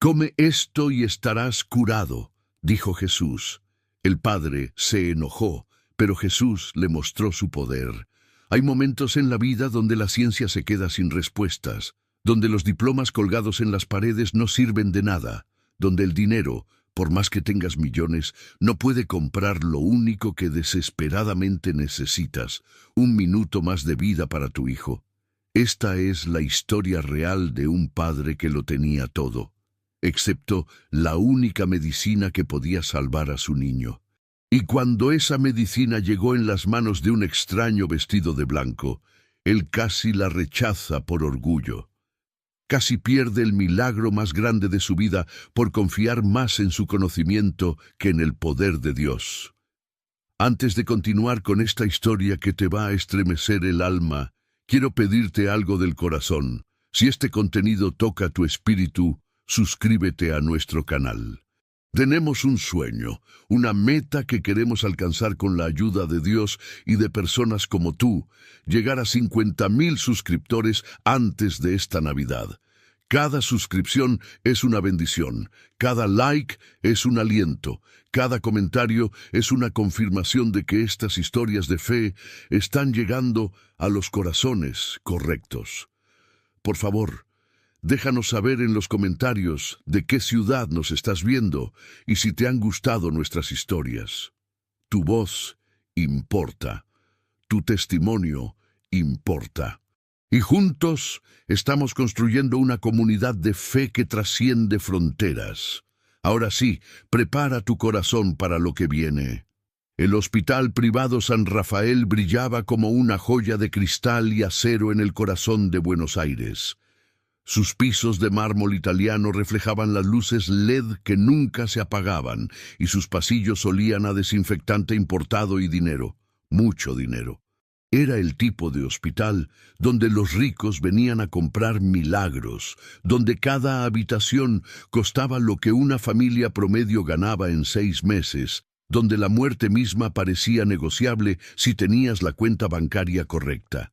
Come esto y estarás curado, dijo Jesús. El padre se enojó, pero Jesús le mostró su poder. Hay momentos en la vida donde la ciencia se queda sin respuestas, donde los diplomas colgados en las paredes no sirven de nada, donde el dinero, por más que tengas millones, no puede comprar lo único que desesperadamente necesitas, un minuto más de vida para tu hijo. Esta es la historia real de un padre que lo tenía todo, excepto la única medicina que podía salvar a su niño. Y cuando esa medicina llegó en las manos de un extraño vestido de blanco, él casi la rechaza por orgullo. Casi pierde el milagro más grande de su vida por confiar más en su conocimiento que en el poder de Dios. Antes de continuar con esta historia que te va a estremecer el alma, quiero pedirte algo del corazón. Si este contenido toca tu espíritu, suscríbete a nuestro canal. Tenemos un sueño, una meta que queremos alcanzar con la ayuda de Dios y de personas como tú, llegar a 50,000 suscriptores antes de esta Navidad. Cada suscripción es una bendición, cada like es un aliento, cada comentario es una confirmación de que estas historias de fe están llegando a los corazones correctos. Por favor, déjanos saber en los comentarios de qué ciudad nos estás viendo y si te han gustado nuestras historias. Tu voz importa. Tu testimonio importa. Y juntos estamos construyendo una comunidad de fe que trasciende fronteras. Ahora sí, prepara tu corazón para lo que viene. El Hospital Privado San Rafael brillaba como una joya de cristal y acero en el corazón de Buenos Aires. Sus pisos de mármol italiano reflejaban las luces LED que nunca se apagaban, y sus pasillos olían a desinfectante importado y dinero, mucho dinero. Era el tipo de hospital donde los ricos venían a comprar milagros, donde cada habitación costaba lo que una familia promedio ganaba en 6 meses, donde la muerte misma parecía negociable si tenías la cuenta bancaria correcta.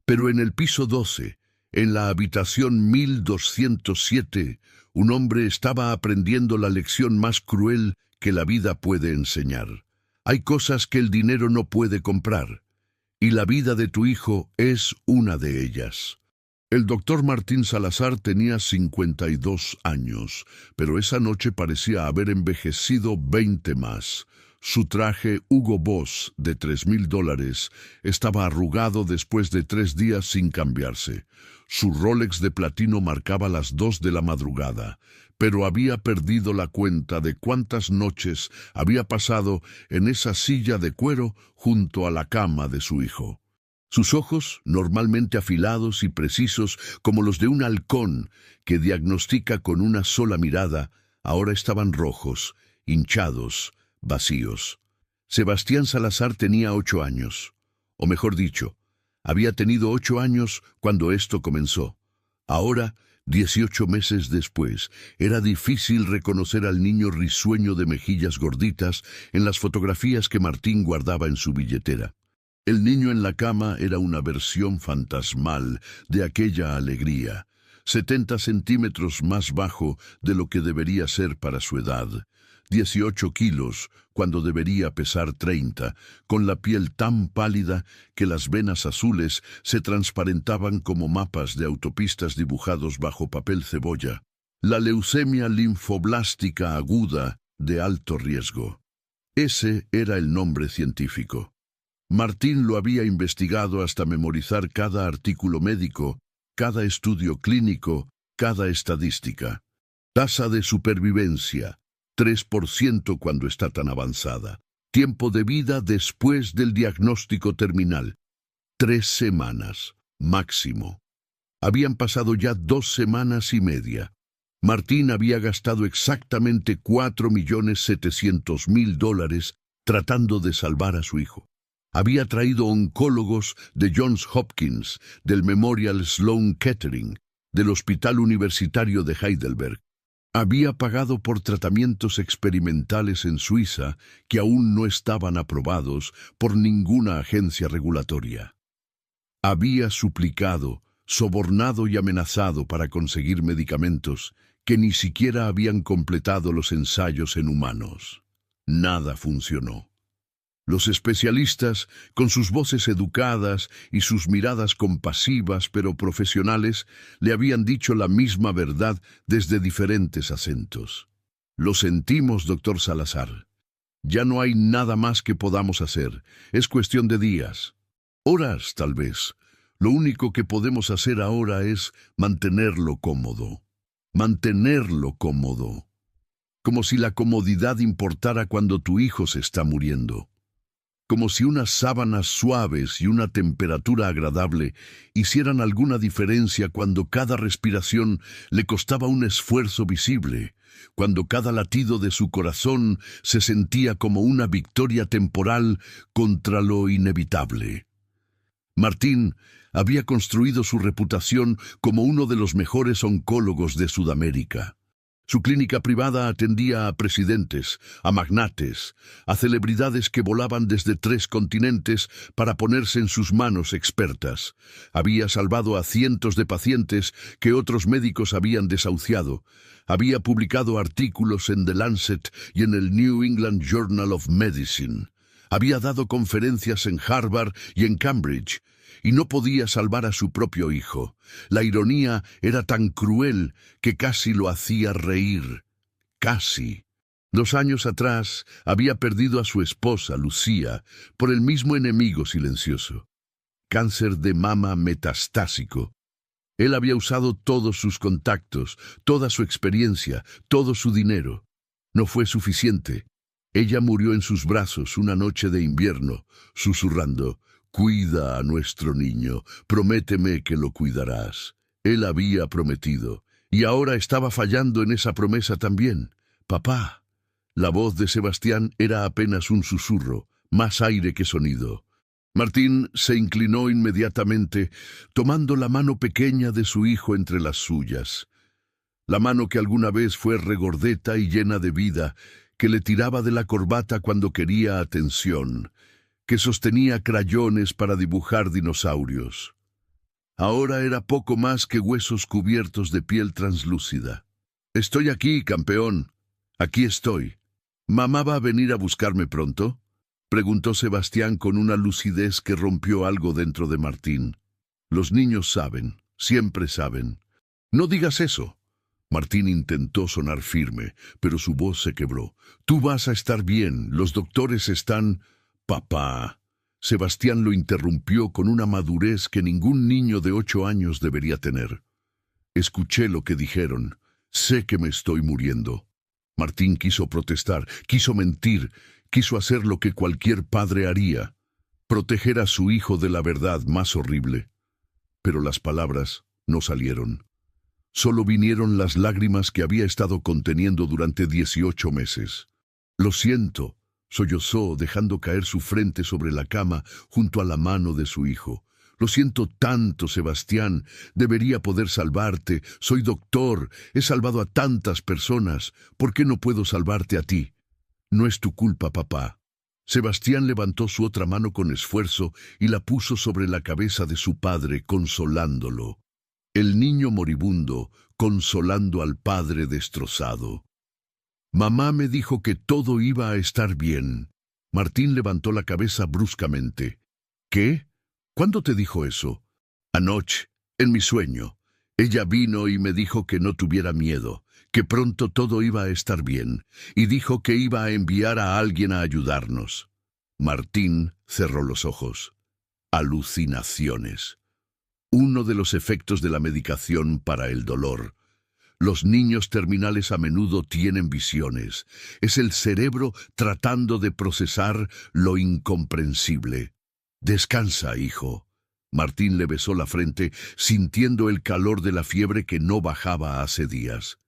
Pero en el piso 12, en la habitación 1207, un hombre estaba aprendiendo la lección más cruel que la vida puede enseñar. Hay cosas que el dinero no puede comprar, y la vida de tu hijo es una de ellas. El doctor Martín Salazar tenía 52 años, pero esa noche parecía haber envejecido 20 más. Su traje Hugo Boss de $3,000 estaba arrugado después de 3 días sin cambiarse. Su Rolex de platino marcaba las 2 de la madrugada, pero había perdido la cuenta de cuántas noches había pasado en esa silla de cuero junto a la cama de su hijo. Sus ojos, normalmente afilados y precisos como los de un halcón que diagnostica con una sola mirada, ahora estaban rojos, hinchados, vacíos. Sebastián Salazar tenía 8 años, o mejor dicho, había tenido 8 años cuando esto comenzó. Ahora, 18 meses después, era difícil reconocer al niño risueño de mejillas gorditas en las fotografías que Martín guardaba en su billetera. El niño en la cama era una versión fantasmal de aquella alegría, 70 centímetros más bajo de lo que debería ser para su edad. 18 kilos cuando debería pesar 30, con la piel tan pálida que las venas azules se transparentaban como mapas de autopistas dibujados bajo papel cebolla. La leucemia linfoblástica aguda de alto riesgo. Ese era el nombre científico. Martín lo había investigado hasta memorizar cada artículo médico, cada estudio clínico, cada estadística. Tasa de supervivencia, 3% cuando está tan avanzada. Tiempo de vida después del diagnóstico terminal, 3 semanas, máximo. Habían pasado ya 2 semanas y media. Martín había gastado exactamente $4,700,000 tratando de salvar a su hijo. Había traído oncólogos de Johns Hopkins, del Memorial Sloan Kettering, del Hospital Universitario de Heidelberg. Había pagado por tratamientos experimentales en Suiza que aún no estaban aprobados por ninguna agencia regulatoria. Había suplicado, sobornado y amenazado para conseguir medicamentos que ni siquiera habían completado los ensayos en humanos. Nada funcionó. Los especialistas, con sus voces educadas y sus miradas compasivas pero profesionales, le habían dicho la misma verdad desde diferentes acentos. Lo sentimos, doctor Salazar. Ya no hay nada más que podamos hacer. Es cuestión de días. Horas, tal vez. Lo único que podemos hacer ahora es mantenerlo cómodo. Mantenerlo cómodo. Como si la comodidad importara cuando tu hijo se está muriendo. Como si unas sábanas suaves y una temperatura agradable hicieran alguna diferencia cuando cada respiración le costaba un esfuerzo visible, cuando cada latido de su corazón se sentía como una victoria temporal contra lo inevitable. Martín había construido su reputación como uno de los mejores oncólogos de Sudamérica. Su clínica privada atendía a presidentes, a magnates, a celebridades que volaban desde 3 continentes para ponerse en sus manos expertas. Había salvado a cientos de pacientes que otros médicos habían desahuciado. Había publicado artículos en The Lancet y en el New England Journal of Medicine. Había dado conferencias en Harvard y en Cambridge. Y no podía salvar a su propio hijo. La ironía era tan cruel que casi lo hacía reír. Casi. 2 años atrás había perdido a su esposa, Lucía, por el mismo enemigo silencioso. Cáncer de mama metastásico. Él había usado todos sus contactos, toda su experiencia, todo su dinero. No fue suficiente. Ella murió en sus brazos una noche de invierno, susurrando: «Cuida a nuestro niño, prométeme que lo cuidarás». Él había prometido, y ahora estaba fallando en esa promesa también. «Papá». La voz de Sebastián era apenas un susurro, más aire que sonido. Martín se inclinó inmediatamente, tomando la mano pequeña de su hijo entre las suyas. La mano que alguna vez fue regordeta y llena de vida, que le tiraba de la corbata cuando quería atención, que sostenía crayones para dibujar dinosaurios. Ahora era poco más que huesos cubiertos de piel translúcida. «Estoy aquí, campeón. Aquí estoy. ¿Mamá va a venir a buscarme pronto?», preguntó Sebastián con una lucidez que rompió algo dentro de Martín. «Los niños saben, siempre saben». «No digas eso». Martín intentó sonar firme, pero su voz se quebró. «Tú vas a estar bien, los doctores están...» «Papá». Sebastián lo interrumpió con una madurez que ningún niño de 8 años debería tener. «Escuché lo que dijeron. Sé que me estoy muriendo». Martín quiso protestar, quiso mentir, quiso hacer lo que cualquier padre haría, proteger a su hijo de la verdad más horrible. Pero las palabras no salieron. Solo vinieron las lágrimas que había estado conteniendo durante 18 meses. «Lo siento», sollozó, dejando caer su frente sobre la cama junto a la mano de su hijo. «Lo siento tanto, Sebastián. Debería poder salvarte. Soy doctor. He salvado a tantas personas. ¿Por qué no puedo salvarte a ti?» «No es tu culpa, papá». Sebastián levantó su otra mano con esfuerzo y la puso sobre la cabeza de su padre, consolándolo. El niño moribundo, consolando al padre destrozado. «Mamá me dijo que todo iba a estar bien». Martín levantó la cabeza bruscamente. «¿Qué? ¿Cuándo te dijo eso?» «Anoche, en mi sueño. Ella vino y me dijo que no tuviera miedo, que pronto todo iba a estar bien, y dijo que iba a enviar a alguien a ayudarnos». Martín cerró los ojos. Alucinaciones. Uno de los efectos de la medicación para el dolor. Los niños terminales a menudo tienen visiones. Es el cerebro tratando de procesar lo incomprensible. «Descansa, hijo». Martín le besó la frente, sintiendo el calor de la fiebre que no bajaba hace días.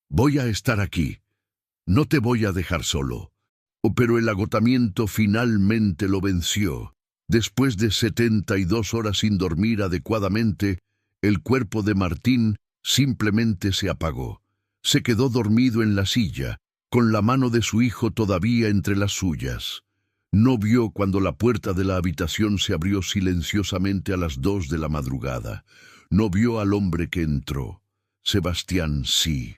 «Voy a estar aquí. No te voy a dejar solo». Pero el agotamiento finalmente lo venció. Después de 72 horas sin dormir adecuadamente, el cuerpo de Martín simplemente se apagó. Se quedó dormido en la silla, con la mano de su hijo todavía entre las suyas. No vio cuando la puerta de la habitación se abrió silenciosamente a las 2 de la madrugada. No vio al hombre que entró. Sebastián, sí.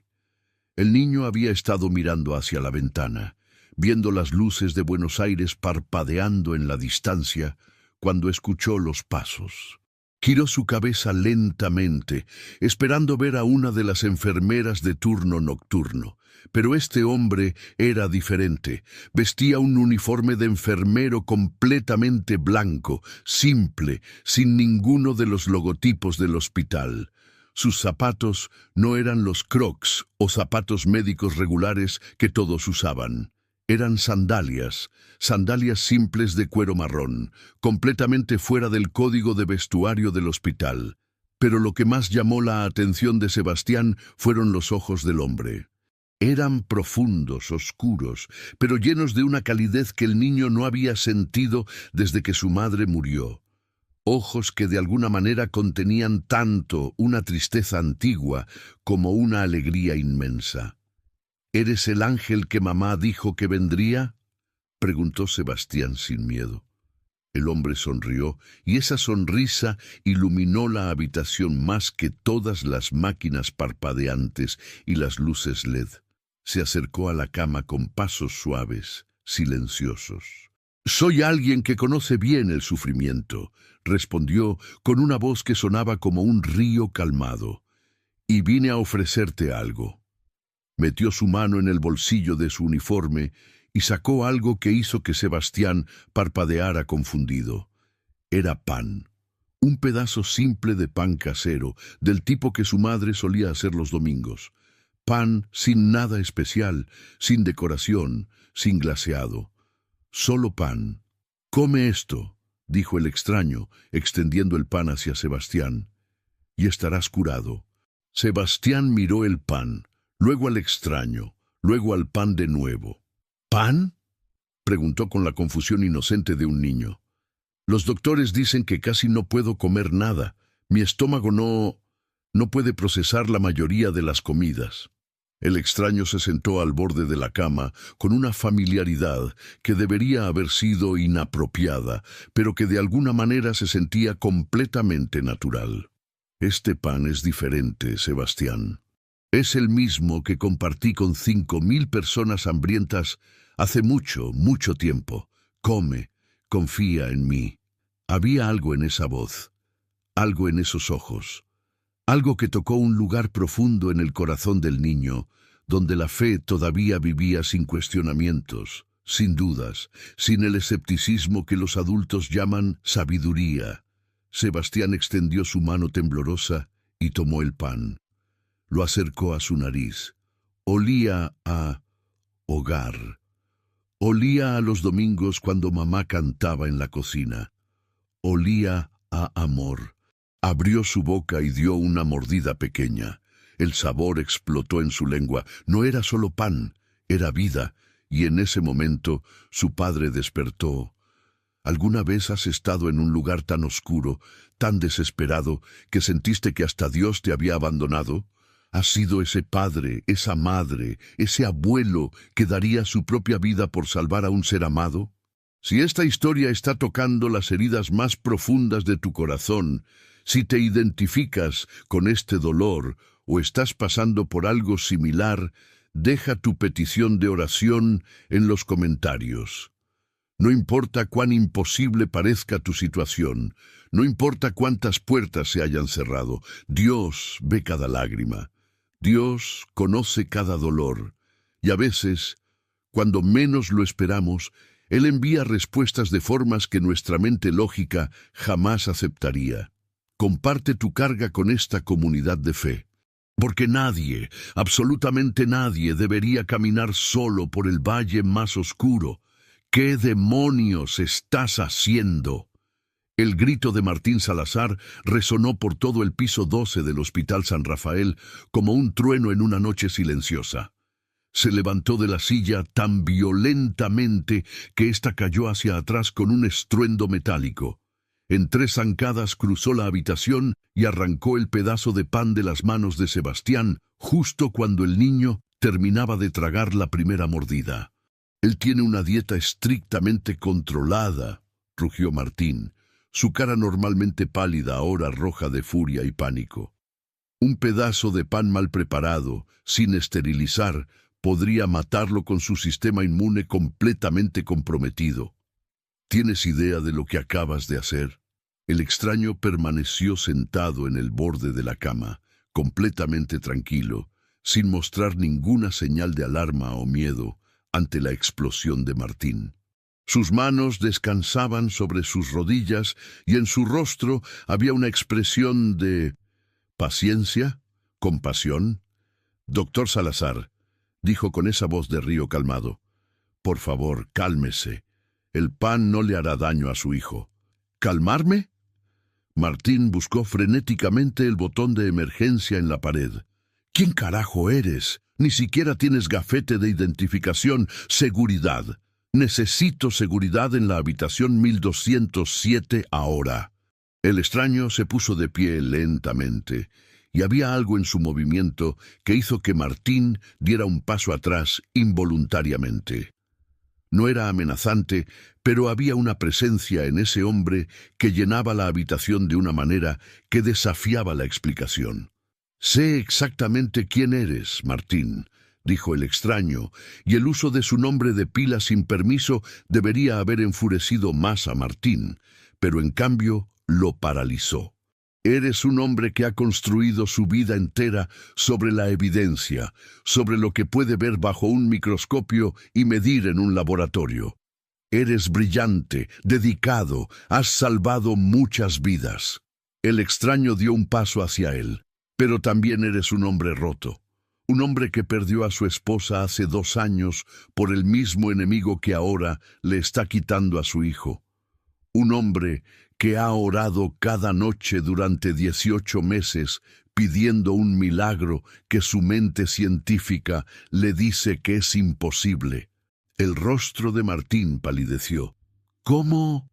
El niño había estado mirando hacia la ventana, viendo las luces de Buenos Aires parpadeando en la distancia, cuando escuchó los pasos. Giró su cabeza lentamente, esperando ver a una de las enfermeras de turno nocturno. Pero este hombre era diferente. Vestía un uniforme de enfermero completamente blanco, simple, sin ninguno de los logotipos del hospital. Sus zapatos no eran los Crocs o zapatos médicos regulares que todos usaban. Eran sandalias simples de cuero marrón, completamente fuera del código de vestuario del hospital. Pero lo que más llamó la atención de Sebastián fueron los ojos del hombre. Eran profundos, oscuros, pero llenos de una calidez que el niño no había sentido desde que su madre murió. Ojos que de alguna manera contenían tanto una tristeza antigua como una alegría inmensa. ¿Eres el ángel que mamá dijo que vendría?, preguntó Sebastián sin miedo. El hombre sonrió, y esa sonrisa iluminó la habitación más que todas las máquinas parpadeantes y las luces LED. Se acercó a la cama con pasos suaves, silenciosos. «Soy alguien que conoce bien el sufrimiento», respondió con una voz que sonaba como un río calmado. «Y vine a ofrecerte algo». Metió su mano en el bolsillo de su uniforme y sacó algo que hizo que Sebastián parpadeara confundido. Era pan. Un pedazo simple de pan casero, del tipo que su madre solía hacer los domingos. Pan sin nada especial, sin decoración, sin glaseado. Solo pan. «Come esto», dijo el extraño, extendiendo el pan hacia Sebastián, «y estarás curado». Sebastián miró el pan, luego al extraño, luego al pan de nuevo. «¿Pan?», preguntó con la confusión inocente de un niño. «Los doctores dicen que casi no puedo comer nada. Mi estómago no puede procesar la mayoría de las comidas». El extraño se sentó al borde de la cama con una familiaridad que debería haber sido inapropiada, pero que de alguna manera se sentía completamente natural. «Este pan es diferente, Sebastián. Es el mismo que compartí con 5.000 personas hambrientas hace mucho, mucho tiempo. Come, confía en mí». Había algo en esa voz, algo en esos ojos. Algo que tocó un lugar profundo en el corazón del niño, donde la fe todavía vivía sin cuestionamientos, sin dudas, sin el escepticismo que los adultos llaman sabiduría. Sebastián extendió su mano temblorosa y tomó el pan. Lo acercó a su nariz. Olía a hogar. Olía a los domingos cuando mamá cantaba en la cocina. Olía a amor. Abrió su boca y dio una mordida pequeña. El sabor explotó en su lengua. No era solo pan, era vida, y en ese momento su padre despertó. ¿Alguna vez has estado en un lugar tan oscuro, tan desesperado, que sentiste que hasta Dios te había abandonado? ¿Has sido ese padre, esa madre, ese abuelo que daría su propia vida por salvar a un ser amado? Si esta historia está tocando las heridas más profundas de tu corazón, si te identificas con este dolor o estás pasando por algo similar, deja tu petición de oración en los comentarios. No importa cuán imposible parezca tu situación, no importa cuántas puertas se hayan cerrado, Dios ve cada lágrima. Dios conoce cada dolor, y a veces, cuando menos lo esperamos, Él envía respuestas de formas que nuestra mente lógica jamás aceptaría. Comparte tu carga con esta comunidad de fe, porque nadie, absolutamente nadie, debería caminar solo por el valle más oscuro. ¿Qué demonios estás haciendo? El grito de Martín Salazar resonó por todo el piso 12 del Hospital San Rafael como un trueno en una noche silenciosa. Se levantó de la silla tan violentamente que ésta cayó hacia atrás con un estruendo metálico. En 3 zancadas cruzó la habitación y arrancó el pedazo de pan de las manos de Sebastián justo cuando el niño terminaba de tragar la primera mordida. «Él tiene una dieta estrictamente controlada», rugió Martín, su cara normalmente pálida ahora roja de furia y pánico. Un pedazo de pan mal preparado, sin esterilizar, podría matarlo con su sistema inmune completamente comprometido. ¿Tienes idea de lo que acabas de hacer? El extraño permaneció sentado en el borde de la cama, completamente tranquilo, sin mostrar ninguna señal de alarma o miedo ante la explosión de Martín. Sus manos descansaban sobre sus rodillas y en su rostro había una expresión de paciencia, compasión. «Doctor Salazar», dijo con esa voz de río calmado, «por favor, cálmese. El pan no le hará daño a su hijo». «¿Calmarme?». Martín buscó frenéticamente el botón de emergencia en la pared. «¿Quién carajo eres? Ni siquiera tienes gafete de identificación. Seguridad. Necesito seguridad en la habitación 1207 ahora». El extraño se puso de pie lentamente, y había algo en su movimiento que hizo que Martín diera un paso atrás involuntariamente. No era amenazante, pero había una presencia en ese hombre que llenaba la habitación de una manera que desafiaba la explicación. «Sé exactamente quién eres, Martín», dijo el extraño, y el uso de su nombre de pila sin permiso debería haber enfurecido más a Martín, pero en cambio lo paralizó. «Eres un hombre que ha construido su vida entera sobre la evidencia, sobre lo que puede ver bajo un microscopio y medir en un laboratorio. Eres brillante, dedicado, has salvado muchas vidas». El extraño dio un paso hacia él. «Pero también eres un hombre roto, un hombre que perdió a su esposa hace 2 años por el mismo enemigo que ahora le está quitando a su hijo. Un hombre que ha orado cada noche durante 18 meses pidiendo un milagro que su mente científica le dice que es imposible». El rostro de Martín palideció. «¿Cómo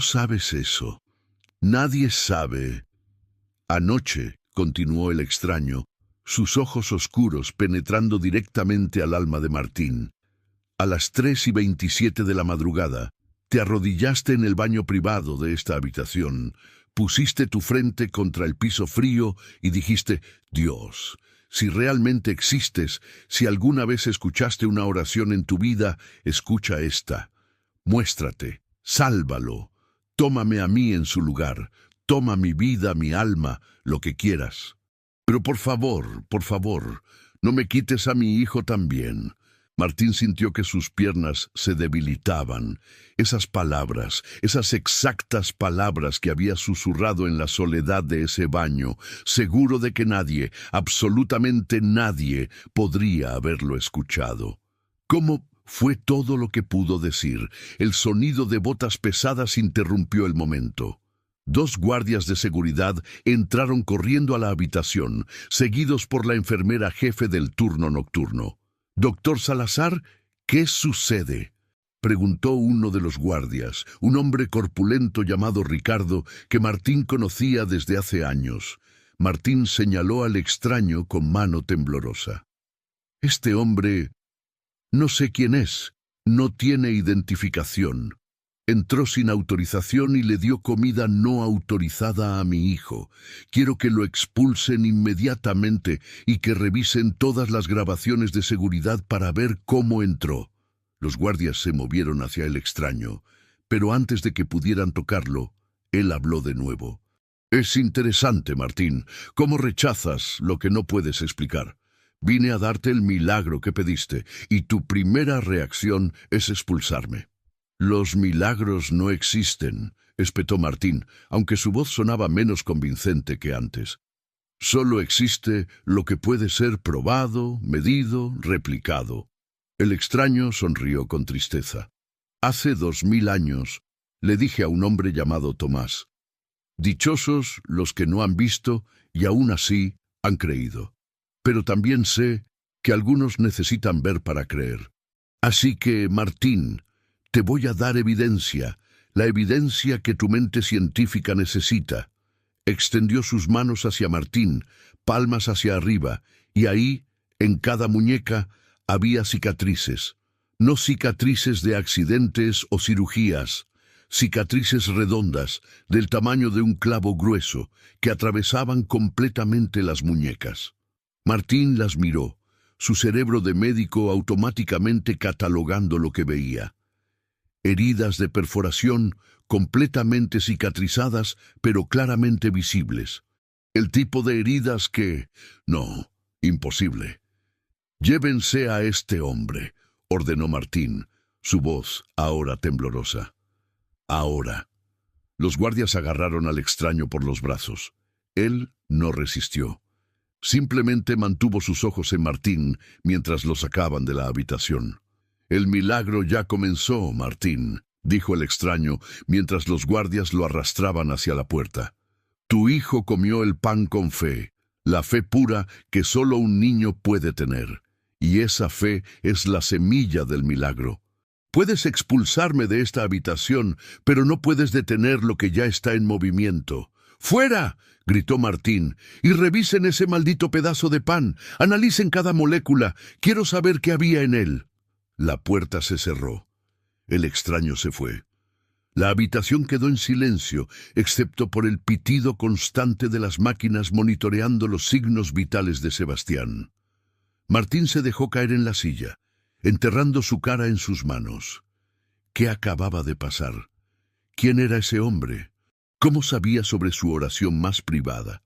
sabes eso?». «Nadie sabe». «Anoche», continuó el extraño, sus ojos oscuros penetrando directamente al alma de Martín, «a las 3:27 de la madrugada, te arrodillaste en el baño privado de esta habitación, pusiste tu frente contra el piso frío y dijiste: Dios, si realmente existes, si alguna vez escuchaste una oración en tu vida, escucha esta. Muéstrate, sálvalo, tómame a mí en su lugar, toma mi vida, mi alma, lo que quieras. Pero por favor, no me quites a mi hijo también». Martín sintió que sus piernas se debilitaban. Esas palabras, esas exactas palabras que había susurrado en la soledad de ese baño, seguro de que nadie, absolutamente nadie, podría haberlo escuchado. ¿Cómo fue todo lo que pudo decir? El sonido de botas pesadas interrumpió el momento. 2 guardias de seguridad entraron corriendo a la habitación, seguidos por la enfermera jefe del turno nocturno. «Doctor Salazar, ¿qué sucede?», preguntó uno de los guardias, un hombre corpulento llamado Ricardo, que Martín conocía desde hace años. Martín señaló al extraño con mano temblorosa. «Este hombre, no sé quién es, no tiene identificación. Entró sin autorización y le dio comida no autorizada a mi hijo. Quiero que lo expulsen inmediatamente y que revisen todas las grabaciones de seguridad para ver cómo entró». Los guardias se movieron hacia el extraño, pero antes de que pudieran tocarlo, él habló de nuevo. «Es interesante, Martín, cómo rechazas lo que no puedes explicar. Vine a darte el milagro que pediste, y tu primera reacción es expulsarme». «Los milagros no existen», espetó Martín, aunque su voz sonaba menos convincente que antes. «Solo existe lo que puede ser probado, medido, replicado». El extraño sonrió con tristeza. «Hace 2000 años le dije a un hombre llamado Tomás: dichosos los que no han visto y aún así han creído. Pero también sé que algunos necesitan ver para creer. Así que, Martín, te voy a dar evidencia, la evidencia que tu mente científica necesita». Extendió sus manos hacia Martín, palmas hacia arriba, y ahí, en cada muñeca, había cicatrices. No cicatrices de accidentes o cirugías, cicatrices redondas del tamaño de un clavo grueso que atravesaban completamente las muñecas. Martín las miró, su cerebro de médico automáticamente catalogando lo que veía. Heridas de perforación completamente cicatrizadas, pero claramente visibles. El tipo de heridas que... No, imposible. «Llévense a este hombre», ordenó Martín, su voz ahora temblorosa. «Ahora». Los guardias agarraron al extraño por los brazos. Él no resistió. Simplemente mantuvo sus ojos en Martín mientras lo sacaban de la habitación. «El milagro ya comenzó, Martín», dijo el extraño mientras los guardias lo arrastraban hacia la puerta. «Tu hijo comió el pan con fe, la fe pura que solo un niño puede tener. Y esa fe es la semilla del milagro. Puedes expulsarme de esta habitación, pero no puedes detener lo que ya está en movimiento». «¡Fuera!», gritó Martín, «y revisen ese maldito pedazo de pan. Analicen cada molécula. Quiero saber qué había en él». La puerta se cerró. El extraño se fue. La habitación quedó en silencio, excepto por el pitido constante de las máquinas monitoreando los signos vitales de Sebastián. Martín se dejó caer en la silla, enterrando su cara en sus manos. ¿Qué acababa de pasar? ¿Quién era ese hombre? ¿Cómo sabía sobre su oración más privada?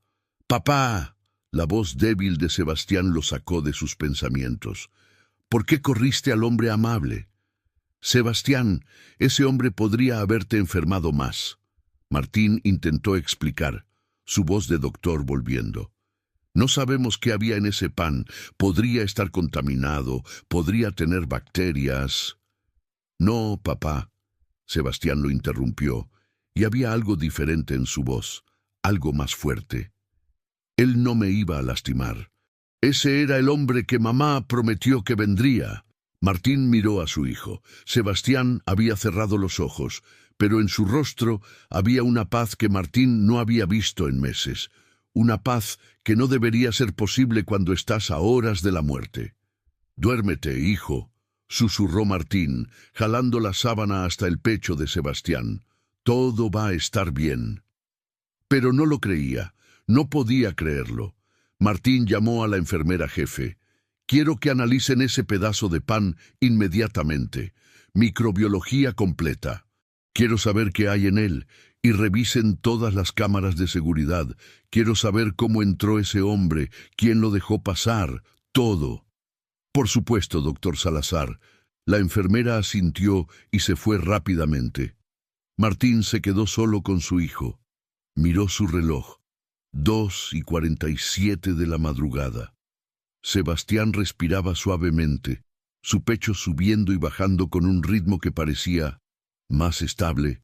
«¡Papá!», la voz débil de Sebastián lo sacó de sus pensamientos. «¿Por qué corriste al hombre amable?» «Sebastián, ese hombre podría haberte enfermado más». Martín intentó explicar, su voz de doctor volviendo. «No sabemos qué había en ese pan. Podría estar contaminado, podría tener bacterias». «No, papá», Sebastián lo interrumpió, y había algo diferente en su voz, algo más fuerte. «Él no me iba a lastimar. Ese era el hombre que mamá prometió que vendría». Martín miró a su hijo. Sebastián había cerrado los ojos, pero en su rostro había una paz que Martín no había visto en meses. Una paz que no debería ser posible cuando estás a horas de la muerte. «Duérmete, hijo», susurró Martín, jalando la sábana hasta el pecho de Sebastián. «Todo va a estar bien». Pero no lo creía, no podía creerlo. Martín llamó a la enfermera jefe. «Quiero que analicen ese pedazo de pan inmediatamente. Microbiología completa. Quiero saber qué hay en él. Y revisen todas las cámaras de seguridad. Quiero saber cómo entró ese hombre, quién lo dejó pasar, todo». «Por supuesto, doctor Salazar». La enfermera asintió y se fue rápidamente. Martín se quedó solo con su hijo. Miró su reloj. 2:47 de la madrugada. Sebastián respiraba suavemente, su pecho subiendo y bajando con un ritmo que parecía más estable.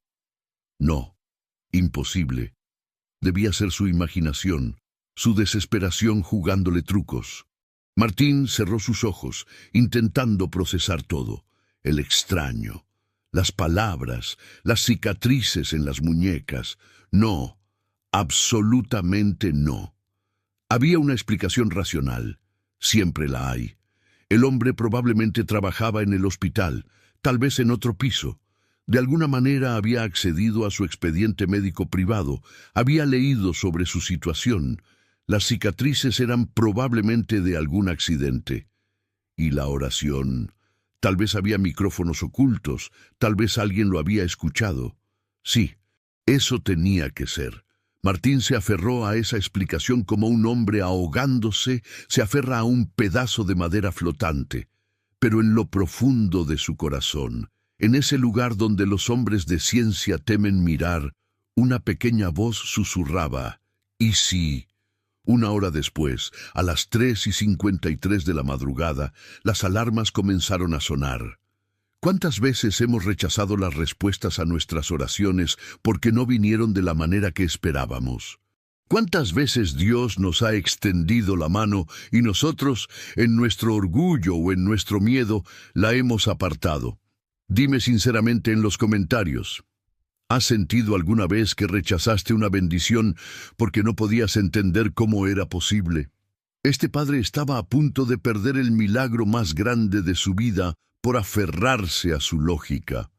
No, imposible. Debía ser su imaginación, su desesperación jugándole trucos. Martín cerró sus ojos, intentando procesar todo. El extraño, las palabras, las cicatrices en las muñecas. No, absolutamente no. Había una explicación racional. Siempre la hay. El hombre probablemente trabajaba en el hospital, tal vez en otro piso. De alguna manera había accedido a su expediente médico privado, había leído sobre su situación. Las cicatrices eran probablemente de algún accidente. Y la oración. Tal vez había micrófonos ocultos, tal vez alguien lo había escuchado. Sí, eso tenía que ser. Martín se aferró a esa explicación como un hombre ahogándose se aferra a un pedazo de madera flotante. Pero en lo profundo de su corazón, en ese lugar donde los hombres de ciencia temen mirar, una pequeña voz susurraba, «¿Y si...?» 1 hora después, a las 3:53 de la madrugada, las alarmas comenzaron a sonar. ¿Cuántas veces hemos rechazado las respuestas a nuestras oraciones porque no vinieron de la manera que esperábamos? ¿Cuántas veces Dios nos ha extendido la mano y nosotros, en nuestro orgullo o en nuestro miedo, la hemos apartado? Dime sinceramente en los comentarios. ¿Has sentido alguna vez que rechazaste una bendición porque no podías entender cómo era posible? Este padre estaba a punto de perder el milagro más grande de su vida por aferrarse a su lógica.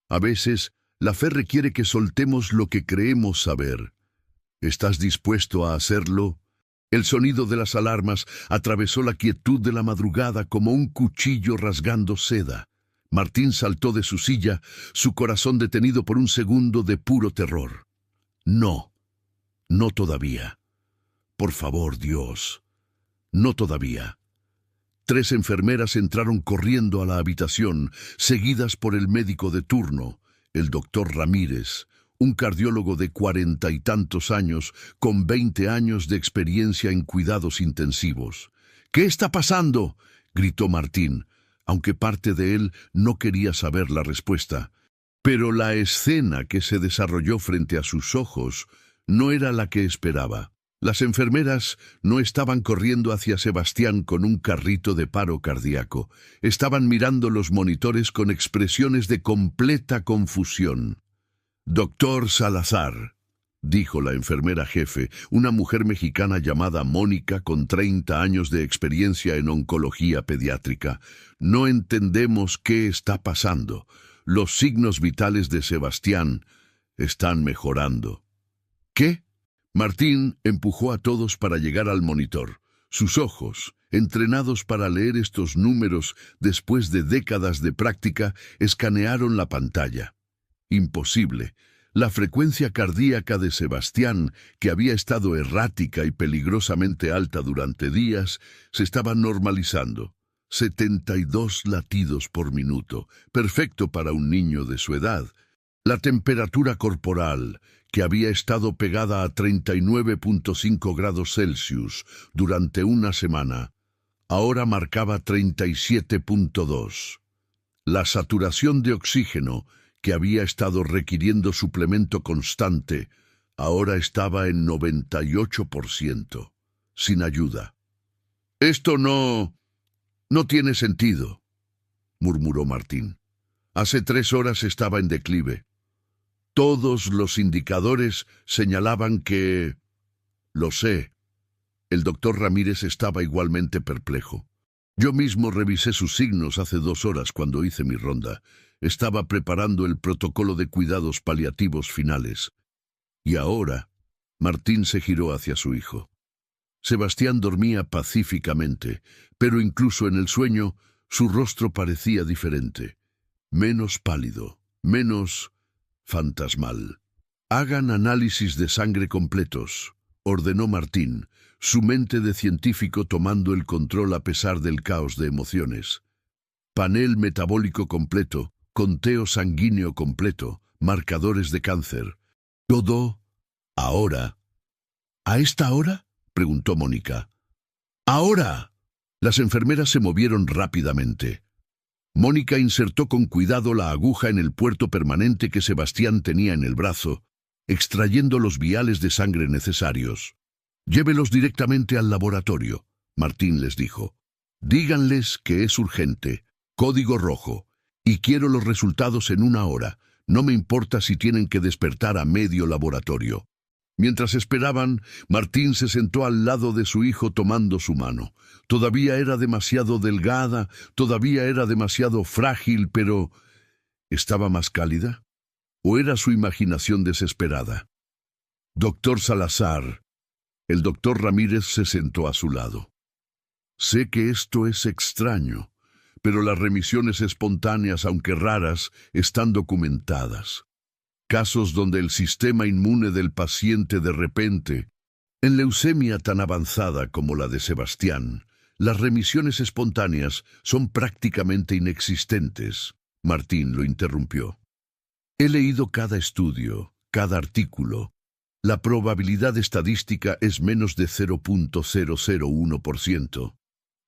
A veces, La fe requiere que soltemos lo que creemos saber. ¿Estás dispuesto a hacerlo? El sonido de las alarmas atravesó la quietud de la madrugada como un cuchillo rasgando seda. Martín saltó de su silla, su corazón detenido por un segundo de puro terror. No, no todavía. Por favor, Dios, no todavía. 3 enfermeras entraron corriendo a la habitación, seguidas por el médico de turno, el doctor Ramírez, un cardiólogo de 40 y tantos años, con 20 años de experiencia en cuidados intensivos. «¿Qué está pasando?», gritó Martín, aunque parte de él no quería saber la respuesta. Pero la escena que se desarrolló frente a sus ojos no era la que esperaba. Las enfermeras no estaban corriendo hacia Sebastián con un carrito de paro cardíaco. Estaban mirando los monitores con expresiones de completa confusión. «Doctor Salazar», dijo la enfermera jefe, una mujer mexicana llamada Mónica con 30 años de experiencia en oncología pediátrica. «No entendemos qué está pasando. Los signos vitales de Sebastián están mejorando». «¿Qué?». Martín empujó a todos para llegar al monitor. Sus ojos, entrenados para leer estos números después de décadas de práctica, escanearon la pantalla. Imposible. La frecuencia cardíaca de Sebastián, que había estado errática y peligrosamente alta durante días, se estaba normalizando. 72 latidos por minuto, perfecto para un niño de su edad. La temperatura corporal, que había estado pegada a 39.5 grados Celsius durante una semana, ahora marcaba 37.2. La saturación de oxígeno, que había estado requiriendo suplemento constante, ahora estaba en 98%, sin ayuda. «Esto no tiene sentido», murmuró Martín. «Hace 3 horas estaba en declive. Todos los indicadores señalaban que...». «Lo sé». El doctor Ramírez estaba igualmente perplejo. «Yo mismo revisé sus signos hace 2 horas cuando hice mi ronda. Estaba preparando el protocolo de cuidados paliativos finales. Y ahora...». Martín se giró hacia su hijo. Sebastián dormía pacíficamente, pero incluso en el sueño su rostro parecía diferente. Menos pálido, menos fantasmal. «Hagan análisis de sangre completos», ordenó Martín, su mente de científico tomando el control a pesar del caos de emociones. «Panel metabólico completo, conteo sanguíneo completo, marcadores de cáncer. Todo ahora». «¿A esta hora?», preguntó Mónica. «¡Ahora!». Las enfermeras se movieron rápidamente. Mónica insertó con cuidado la aguja en el puerto permanente que Sebastián tenía en el brazo, extrayendo los viales de sangre necesarios. «Llévelos directamente al laboratorio», Martín les dijo. «Díganles que es urgente, código rojo, y quiero los resultados en 1 hora. No me importa si tienen que despertar a medio laboratorio». Mientras esperaban, Martín se sentó al lado de su hijo tomando su mano. Todavía era demasiado delgada, todavía era demasiado frágil, pero ¿estaba más cálida? ¿O era su imaginación desesperada? «Doctor Salazar». El doctor Ramírez se sentó a su lado. «Sé que esto es extraño, pero las remisiones espontáneas, aunque raras, están documentadas. Casos donde el sistema inmune del paciente de repente, en leucemia tan avanzada como la de Sebastián, las remisiones espontáneas son prácticamente inexistentes». Martín lo interrumpió. «He leído cada estudio, cada artículo. La probabilidad estadística es menos de 0.001%.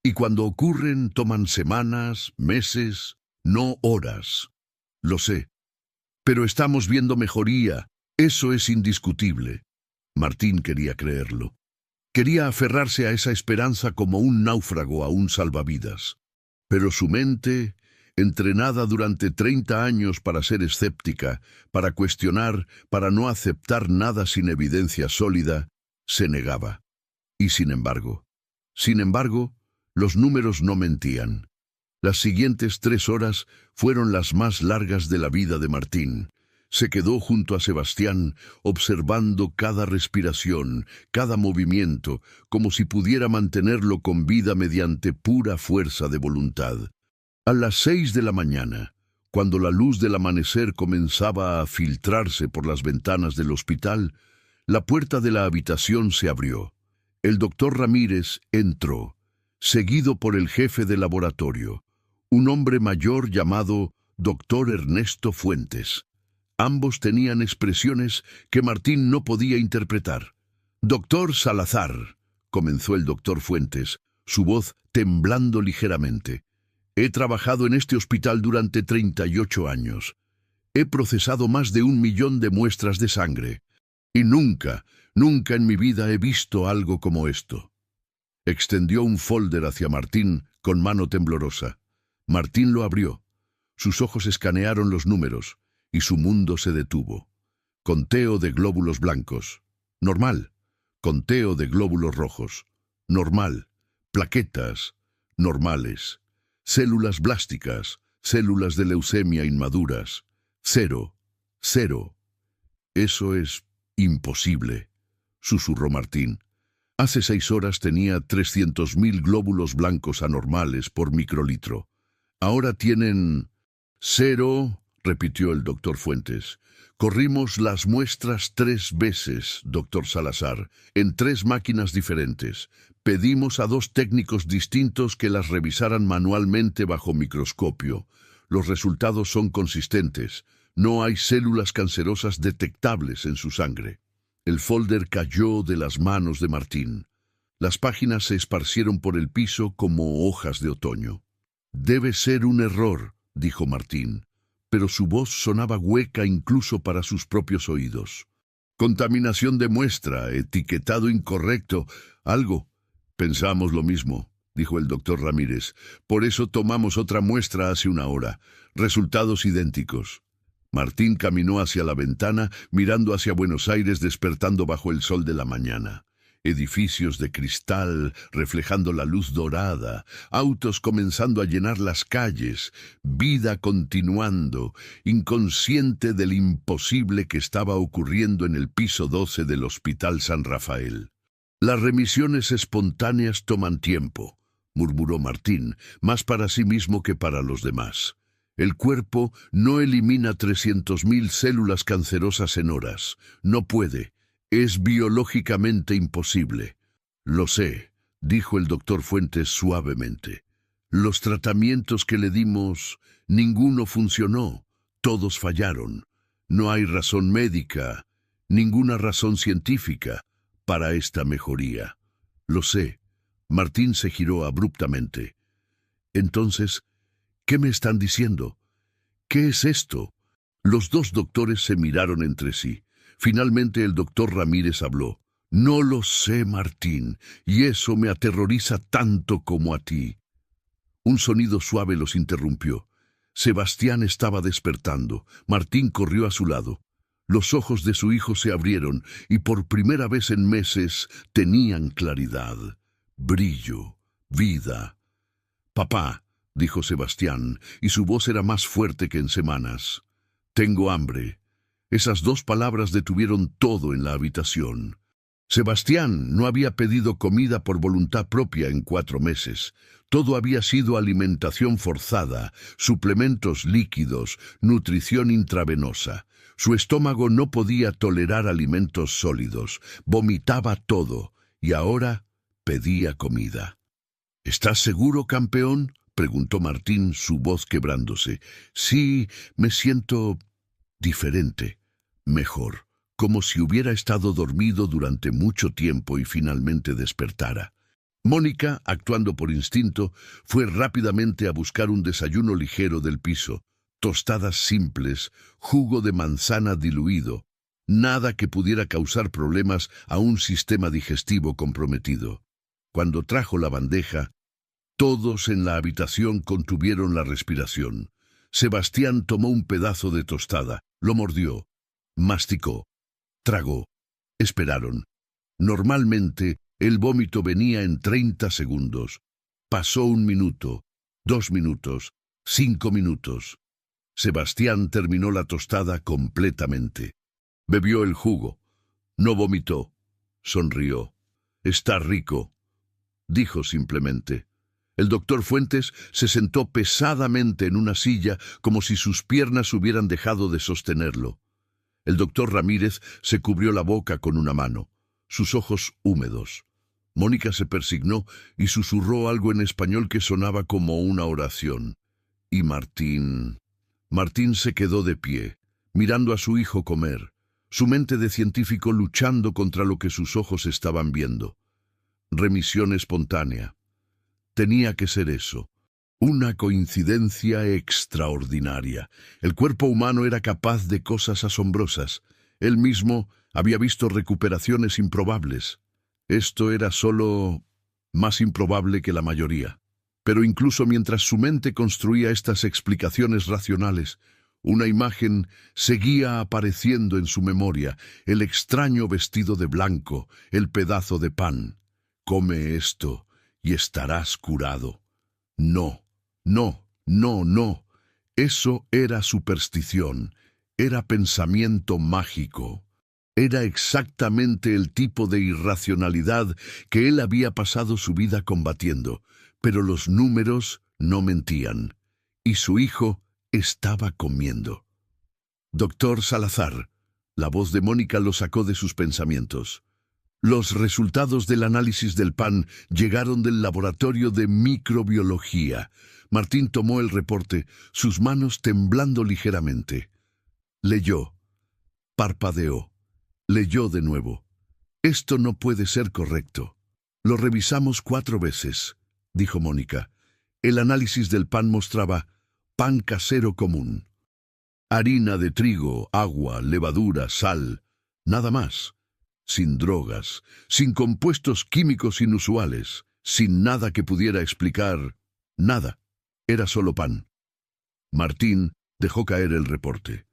Y cuando ocurren toman semanas, meses, no horas. Lo sé. Pero estamos viendo mejoría. Eso es indiscutible». Martín quería creerlo. Quería aferrarse a esa esperanza como un náufrago a un salvavidas. Pero su mente, entrenada durante 30 años para ser escéptica, para cuestionar, para no aceptar nada sin evidencia sólida, se negaba. Y sin embargo, los números no mentían. Las siguientes 3 horas fueron las más largas de la vida de Martín. Se quedó junto a Sebastián, observando cada respiración, cada movimiento, como si pudiera mantenerlo con vida mediante pura fuerza de voluntad. A las 6 de la mañana, cuando la luz del amanecer comenzaba a filtrarse por las ventanas del hospital, la puerta de la habitación se abrió. El doctor Ramírez entró, seguido por el jefe de laboratorio, un hombre mayor llamado doctor Ernesto Fuentes. Ambos tenían expresiones que Martín no podía interpretar. «Doctor Salazar», comenzó el doctor Fuentes, su voz temblando ligeramente. «He trabajado en este hospital durante 38 años. He procesado más de 1 millón de muestras de sangre. Y nunca en mi vida he visto algo como esto». Extendió un folder hacia Martín con mano temblorosa. Martín lo abrió. Sus ojos escanearon los números y su mundo se detuvo. Conteo de glóbulos blancos. Normal. Conteo de glóbulos rojos. Normal. Plaquetas. Normales. Células blásticas. Células de leucemia inmaduras. 0. 0. Eso es imposible, susurró Martín. Hace 6 horas tenía 300.000 glóbulos blancos anormales por microlitro. Ahora tienen 0, repitió el doctor Fuentes. Corrimos las muestras 3 veces, doctor Salazar, en 3 máquinas diferentes. Pedimos a 2 técnicos distintos que las revisaran manualmente bajo microscopio. Los resultados son consistentes. No hay células cancerosas detectables en su sangre. El folder cayó de las manos de Martín. Las páginas se esparcieron por el piso como hojas de otoño. «Debe ser un error», dijo Martín, pero su voz sonaba hueca incluso para sus propios oídos. «Contaminación de muestra, etiquetado incorrecto, algo». «Pensamos lo mismo», dijo el doctor Ramírez. «Por eso tomamos otra muestra hace 1 hora. Resultados idénticos». Martín caminó hacia la ventana, mirando hacia Buenos Aires despertando bajo el sol de la mañana. Edificios de cristal reflejando la luz dorada, autos comenzando a llenar las calles, vida continuando, inconsciente del imposible que estaba ocurriendo en el piso 12 del Hospital San Rafael. «Las remisiones espontáneas toman tiempo», murmuró Martín, más para sí mismo que para los demás. «El cuerpo no elimina 300.000 células cancerosas en horas. No puede. Es biológicamente imposible». «Lo sé», dijo el doctor Fuentes suavemente. «Los tratamientos que le dimos, ninguno funcionó. Todos fallaron. No hay razón médica, ninguna razón científica para esta mejoría». «Lo sé». Martín se giró abruptamente. «Entonces, ¿qué me están diciendo? ¿Qué es esto?» Los 2 doctores se miraron entre sí. Finalmente el doctor Ramírez habló. «No lo sé, Martín, y eso me aterroriza tanto como a ti». Un sonido suave los interrumpió. Sebastián estaba despertando. Martín corrió a su lado. Los ojos de su hijo se abrieron y por primera vez en meses tenían claridad, brillo, vida. «Papá», dijo Sebastián, y su voz era más fuerte que en semanas. «Tengo hambre». Esas 2 palabras detuvieron todo en la habitación. Sebastián no había pedido comida por voluntad propia en 4 meses. Todo había sido alimentación forzada, suplementos líquidos, nutrición intravenosa. Su estómago no podía tolerar alimentos sólidos, vomitaba todo, y ahora pedía comida. «¿Estás seguro, campeón?», preguntó Martín, su voz quebrándose. «Sí, me siento diferente, mejor, como si hubiera estado dormido durante mucho tiempo y finalmente despertara». Mónica, actuando por instinto, fue rápidamente a buscar un desayuno ligero del piso, tostadas simples, jugo de manzana diluido, nada que pudiera causar problemas a un sistema digestivo comprometido. Cuando trajo la bandeja, todos en la habitación contuvieron la respiración. Sebastián tomó un pedazo de tostada, lo mordió, masticó, tragó. Esperaron. Normalmente, el vómito venía en 30 segundos. Pasó 1 minuto, 2 minutos, 5 minutos. Sebastián terminó la tostada completamente. Bebió el jugo. No vomitó. Sonrió. «Está rico», dijo simplemente. El doctor Fuentes se sentó pesadamente en una silla como si sus piernas hubieran dejado de sostenerlo. El doctor Ramírez se cubrió la boca con una mano, sus ojos húmedos. Mónica se persignó y susurró algo en español que sonaba como una oración. Y Martín se quedó de pie, mirando a su hijo comer, su mente de científico luchando contra lo que sus ojos estaban viendo. Remisión espontánea. Tenía que ser eso. Una coincidencia extraordinaria. El cuerpo humano era capaz de cosas asombrosas. Él mismo había visto recuperaciones improbables. Esto era solo más improbable que la mayoría. Pero incluso mientras su mente construía estas explicaciones racionales, una imagen seguía apareciendo en su memoria, el extraño vestido de blanco, el pedazo de pan. «Come esto y estarás curado». No, no, no, no. Eso era superstición, era pensamiento mágico. Era exactamente el tipo de irracionalidad que él había pasado su vida combatiendo, pero los números no mentían, y su hijo estaba comiendo. «Doctor Salazar», la voz de Mónica lo sacó de sus pensamientos. Los resultados del análisis del pan llegaron del laboratorio de microbiología. Martín tomó el reporte, sus manos temblando ligeramente. Leyó, parpadeó, leyó de nuevo. «Esto no puede ser correcto». «Lo revisamos 4 veces», dijo Mónica. El análisis del pan mostraba pan casero común. Harina de trigo, agua, levadura, sal, nada más. Sin drogas, sin compuestos químicos inusuales, sin nada que pudiera explicar nada. Era solo pan. Martín dejó caer el reporte.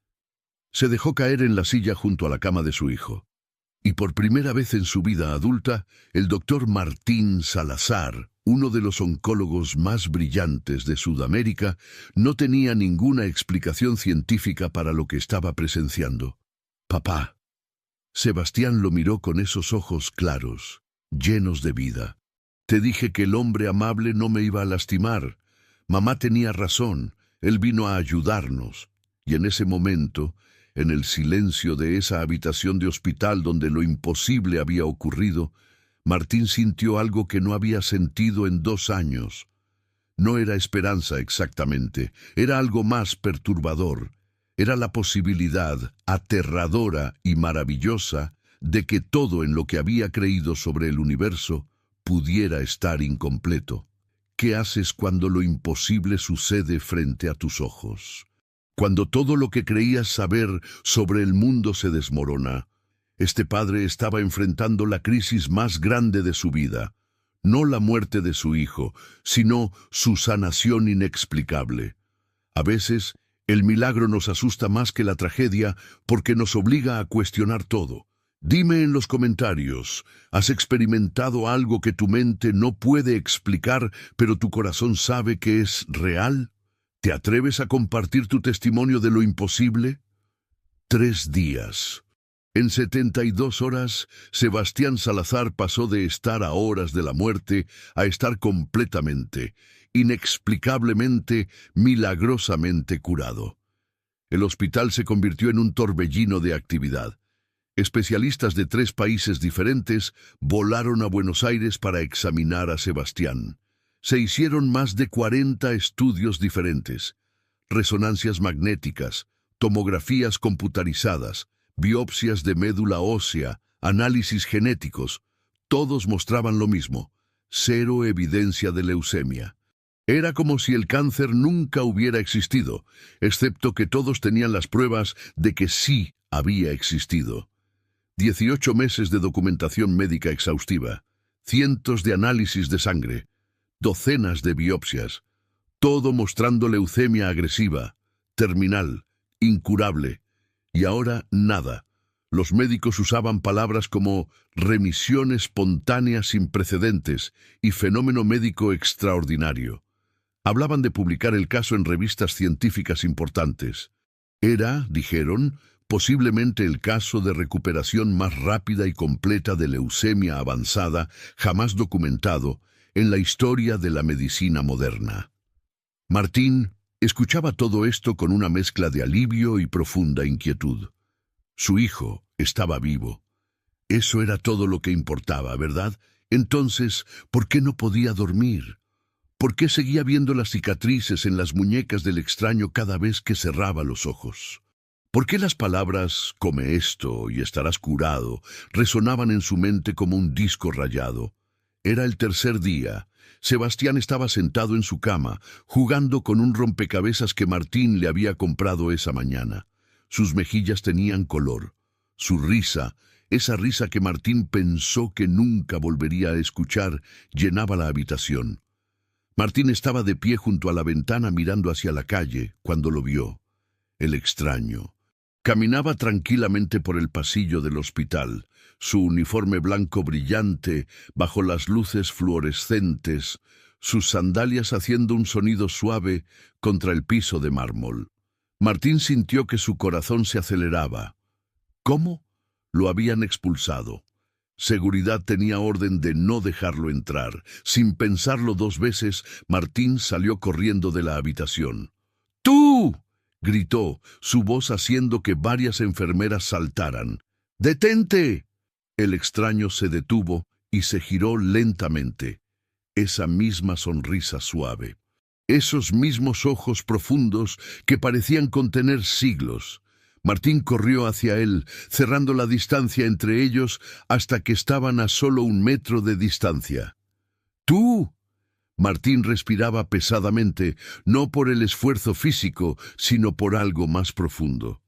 Se dejó caer en la silla junto a la cama de su hijo. Y por primera vez en su vida adulta, el doctor Martín Salazar, uno de los oncólogos más brillantes de Sudamérica, no tenía ninguna explicación científica para lo que estaba presenciando. «Papá». Sebastián lo miró con esos ojos claros, llenos de vida. «Te dije que el hombre amable no me iba a lastimar. Mamá tenía razón, él vino a ayudarnos». Y en ese momento, en el silencio de esa habitación de hospital donde lo imposible había ocurrido, Martín sintió algo que no había sentido en 2 años. No era esperanza exactamente, era algo más perturbador. Era la posibilidad, aterradora y maravillosa, de que todo en lo que había creído sobre el universo pudiera estar incompleto. ¿Qué haces cuando lo imposible sucede frente a tus ojos? Cuando todo lo que creías saber sobre el mundo se desmorona. Este padre estaba enfrentando la crisis más grande de su vida. No la muerte de su hijo, sino su sanación inexplicable. A veces, el milagro nos asusta más que la tragedia porque nos obliga a cuestionar todo. Dime en los comentarios, ¿has experimentado algo que tu mente no puede explicar, pero tu corazón sabe que es real? ¿Te atreves a compartir tu testimonio de lo imposible? 3 días. En 72 horas, Sebastián Salazar pasó de estar a horas de la muerte a estar completamente, inexplicablemente, milagrosamente curado. El hospital se convirtió en un torbellino de actividad. Especialistas de 3 países diferentes volaron a Buenos Aires para examinar a Sebastián. Se hicieron más de 40 estudios diferentes: resonancias magnéticas, tomografías computarizadas, biopsias de médula ósea, análisis genéticos. Todos mostraban lo mismo: 0 evidencia de leucemia. Era como si el cáncer nunca hubiera existido, excepto que todos tenían las pruebas de que sí había existido. 18 meses de documentación médica exhaustiva, cientos de análisis de sangre, docenas de biopsias, todo mostrando leucemia agresiva, terminal, incurable, y ahora nada. Los médicos usaban palabras como remisión espontánea sin precedentes y fenómeno médico extraordinario. Hablaban de publicar el caso en revistas científicas importantes. Era, dijeron, posiblemente el caso de recuperación más rápida y completa de leucemia avanzada jamás documentado en la historia de la medicina moderna. Martín escuchaba todo esto con una mezcla de alivio y profunda inquietud. Su hijo estaba vivo. Eso era todo lo que importaba, ¿verdad? Entonces, ¿por qué no podía dormir? ¿Por qué seguía viendo las cicatrices en las muñecas del extraño cada vez que cerraba los ojos? ¿Por qué las palabras «come esto y estarás curado» resonaban en su mente como un disco rayado? Era el tercer día. Sebastián estaba sentado en su cama, jugando con un rompecabezas que Martín le había comprado esa mañana. Sus mejillas tenían color. Su risa, esa risa que Martín pensó que nunca volvería a escuchar, llenaba la habitación. Martín estaba de pie junto a la ventana mirando hacia la calle cuando lo vio. El extraño. Caminaba tranquilamente por el pasillo del hospital, su uniforme blanco brillante bajo las luces fluorescentes, sus sandalias haciendo un sonido suave contra el piso de mármol. Martín sintió que su corazón se aceleraba. ¿Cómo? Lo habían expulsado. Seguridad tenía orden de no dejarlo entrar. Sin pensarlo dos veces, Martín salió corriendo de la habitación. ¡Tú!, gritó, su voz haciendo que varias enfermeras saltaran. ¡Detente! El extraño se detuvo y se giró lentamente. Esa misma sonrisa suave. Esos mismos ojos profundos que parecían contener siglos. Martín corrió hacia él, cerrando la distancia entre ellos hasta que estaban a solo 1 metro de distancia. ¡Tú! Martín respiraba pesadamente, no por el esfuerzo físico, sino por algo más profundo.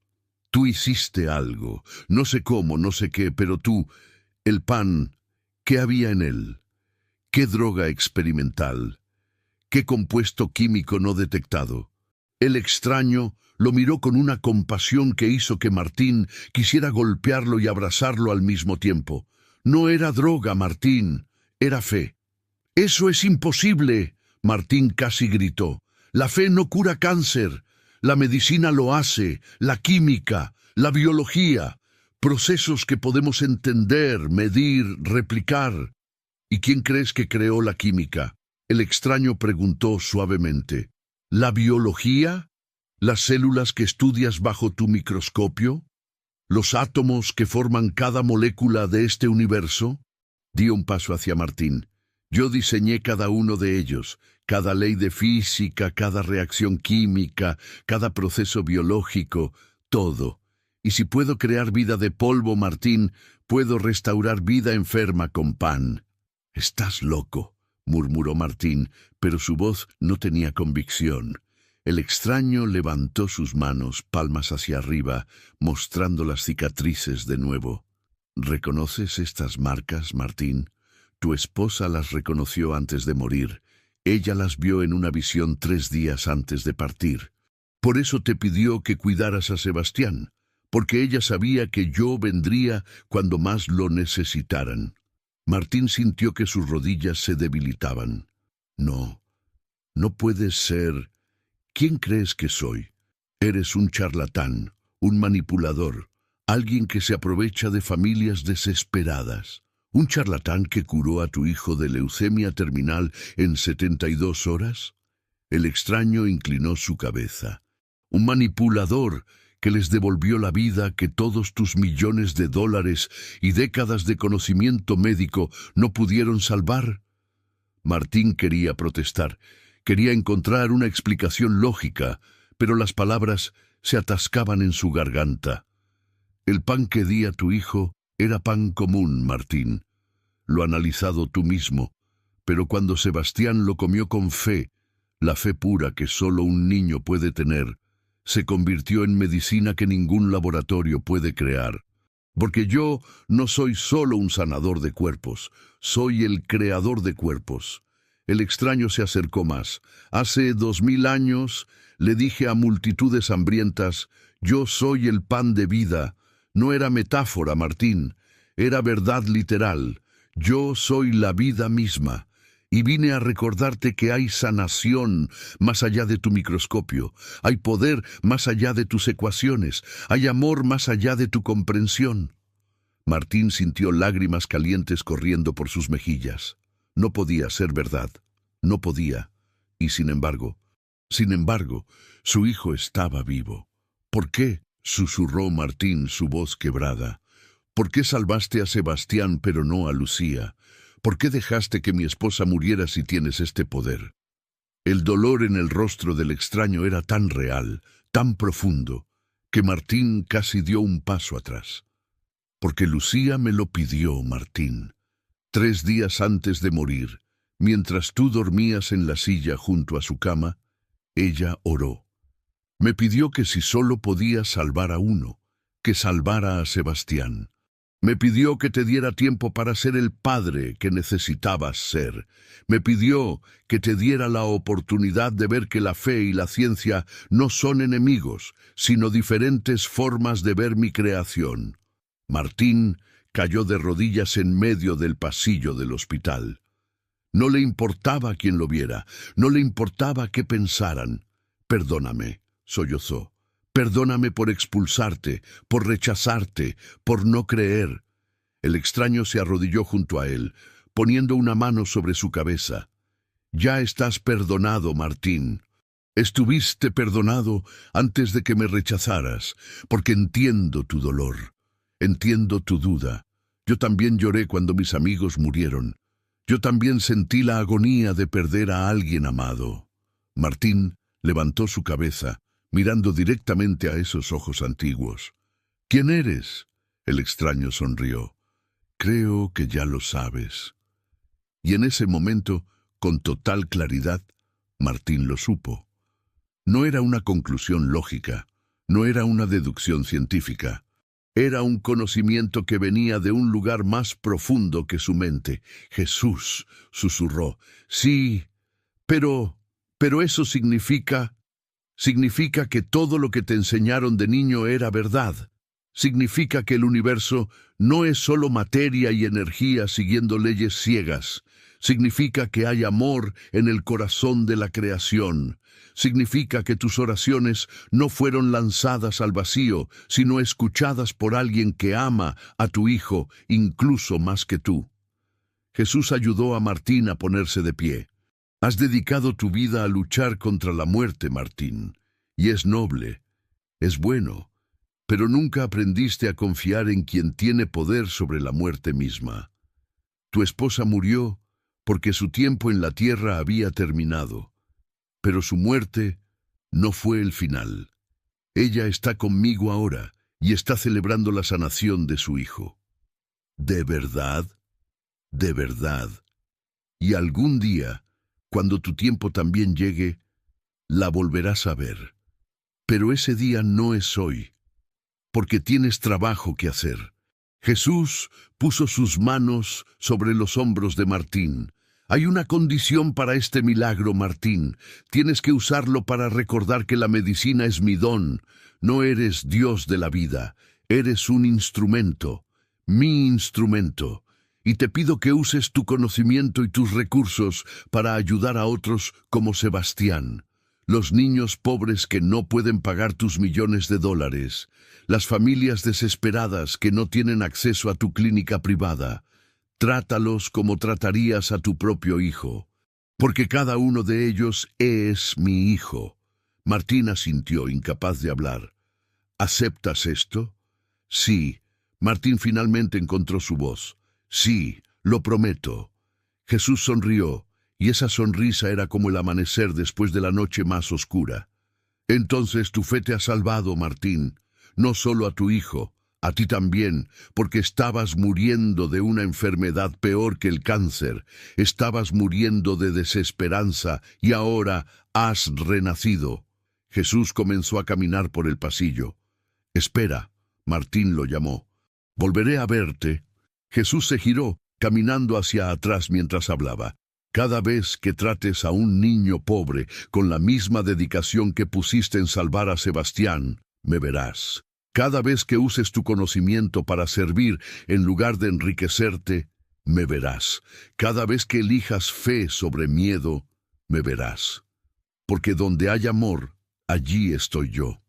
Tú hiciste algo, no sé cómo, no sé qué, pero tú, el pan, ¿qué había en él? ¿Qué droga experimental? ¿Qué compuesto químico no detectado? El extraño lo miró con una compasión que hizo que Martín quisiera golpearlo y abrazarlo al mismo tiempo. No era droga, Martín, era fe. «¡Eso es imposible!», Martín casi gritó. «La fe no cura cáncer. La medicina lo hace, la química, la biología, procesos que podemos entender, medir, replicar». «¿Y quién crees que creó la química?», el extraño preguntó suavemente. «¿La biología? ¿Las células que estudias bajo tu microscopio? ¿Los átomos que forman cada molécula de este universo?». Dio un paso hacia Martín. «Yo diseñé cada uno de ellos, cada ley de física, cada reacción química, cada proceso biológico, todo. Y si puedo crear vida de polvo, Martín, puedo restaurar vida enferma con pan». «Estás loco», murmuró Martín, pero su voz no tenía convicción. El extraño levantó sus manos, palmas hacia arriba, mostrando las cicatrices de nuevo. «¿Reconoces estas marcas, Martín? Tu esposa las reconoció antes de morir. Ella las vio en una visión 3 días antes de partir. Por eso te pidió que cuidaras a Sebastián, porque ella sabía que yo vendría cuando más lo necesitaran». Martín sintió que sus rodillas se debilitaban. «No, no puedes ser. ¿Quién crees que soy? Eres un charlatán, un manipulador, alguien que se aprovecha de familias desesperadas. ¿Un charlatán que curó a tu hijo de leucemia terminal en 72 horas? El extraño inclinó su cabeza. ¿Un manipulador que les devolvió la vida que todos tus millones de dólares y décadas de conocimiento médico no pudieron salvar? Martín quería protestar, quería encontrar una explicación lógica, pero las palabras se atascaban en su garganta. El pan que di a tu hijo era pan común, Martín. Lo has analizado tú mismo, pero cuando Sebastián lo comió con fe, la fe pura que solo un niño puede tener, se convirtió en medicina que ningún laboratorio puede crear. Porque yo no soy solo un sanador de cuerpos, soy el creador de cuerpos. El extraño se acercó más. Hace 2000 años le dije a multitudes hambrientas, yo soy el pan de vida. No era metáfora, Martín, era verdad literal. Yo soy la vida misma. y vine a recordarte que hay sanación más allá de tu microscopio, hay poder más allá de tus ecuaciones, hay amor más allá de tu comprensión. Martín sintió lágrimas calientes corriendo por sus mejillas. No podía ser verdad, no podía, y sin embargo, su hijo estaba vivo. ¿Por qué?, susurró Martín, su voz quebrada. ¿Por qué salvaste a Sebastián pero no a Lucía? ¿Por qué dejaste que mi esposa muriera si tienes este poder? El dolor en el rostro del extraño era tan real, tan profundo, que Martín casi dio un paso atrás. Porque Lucía me lo pidió, Martín. 3 días antes de morir, mientras tú dormías en la silla junto a su cama, ella oró. Me pidió que si solo podía salvar a uno, que salvara a Sebastián. Me pidió que te diera tiempo para ser el padre que necesitabas ser. Me pidió que te diera la oportunidad de ver que la fe y la ciencia no son enemigos, sino diferentes formas de ver mi creación. Martín cayó de rodillas en medio del pasillo del hospital. No le importaba quién lo viera, no le importaba qué pensaran. Perdóname, sollozó. Perdóname por expulsarte, por rechazarte, por no creer. El extraño se arrodilló junto a él, poniendo una mano sobre su cabeza. Ya estás perdonado, Martín. Estuviste perdonado antes de que me rechazaras, porque entiendo tu dolor, entiendo tu duda. Yo también lloré cuando mis amigos murieron. Yo también sentí la agonía de perder a alguien amado. Martín levantó su cabeza, mirando directamente a esos ojos antiguos. ¿Quién eres?, el extraño sonrió. Creo que ya lo sabes. Y en ese momento, con total claridad, Martín lo supo. No era una conclusión lógica, no era una deducción científica. Era un conocimiento que venía de un lugar más profundo que su mente. Jesús, susurró. Sí, pero eso significa que todo lo que te enseñaron de niño era verdad. Significa que el universo no es solo materia y energía siguiendo leyes ciegas. Significa que hay amor en el corazón de la creación. Significa que tus oraciones no fueron lanzadas al vacío, sino escuchadas por alguien que ama a tu hijo incluso más que tú. Jesús ayudó a Martín a ponerse de pie. Has dedicado tu vida a luchar contra la muerte, Martín, y es noble, es bueno, pero nunca aprendiste a confiar en quien tiene poder sobre la muerte misma. Tu esposa murió porque su tiempo en la tierra había terminado, pero su muerte no fue el final. Ella está conmigo ahora y está celebrando la sanación de su hijo. ¿De verdad? ¿De verdad? Y algún día, cuando tu tiempo también llegue, la volverás a ver. Pero ese día no es hoy, porque tienes trabajo que hacer. Jesús puso sus manos sobre los hombros de Martín. Hay una condición para este milagro, Martín. Tienes que usarlo para recordar que la medicina es mi don. No eres Dios de la vida, eres un instrumento, mi instrumento. Y te pido que uses tu conocimiento y tus recursos para ayudar a otros como Sebastián. Los niños pobres que no pueden pagar tus millones de dólares. Las familias desesperadas que no tienen acceso a tu clínica privada. Trátalos como tratarías a tu propio hijo, porque cada uno de ellos es mi hijo. Martín asintió, incapaz de hablar. ¿Aceptas esto? Sí. Martín finalmente encontró su voz. Sí, lo prometo. Jesús sonrió, y esa sonrisa era como el amanecer después de la noche más oscura. Entonces tu fe te ha salvado, Martín, no solo a tu hijo, a ti también, porque estabas muriendo de una enfermedad peor que el cáncer, estabas muriendo de desesperanza y ahora has renacido. Jesús comenzó a caminar por el pasillo. Espera, Martín lo llamó. Volveré a verte. Jesús se giró, caminando hacia atrás mientras hablaba. Cada vez que trates a un niño pobre con la misma dedicación que pusiste en salvar a Sebastián, me verás. Cada vez que uses tu conocimiento para servir en lugar de enriquecerte, me verás. Cada vez que elijas fe sobre miedo, me verás. Porque donde hay amor, allí estoy yo.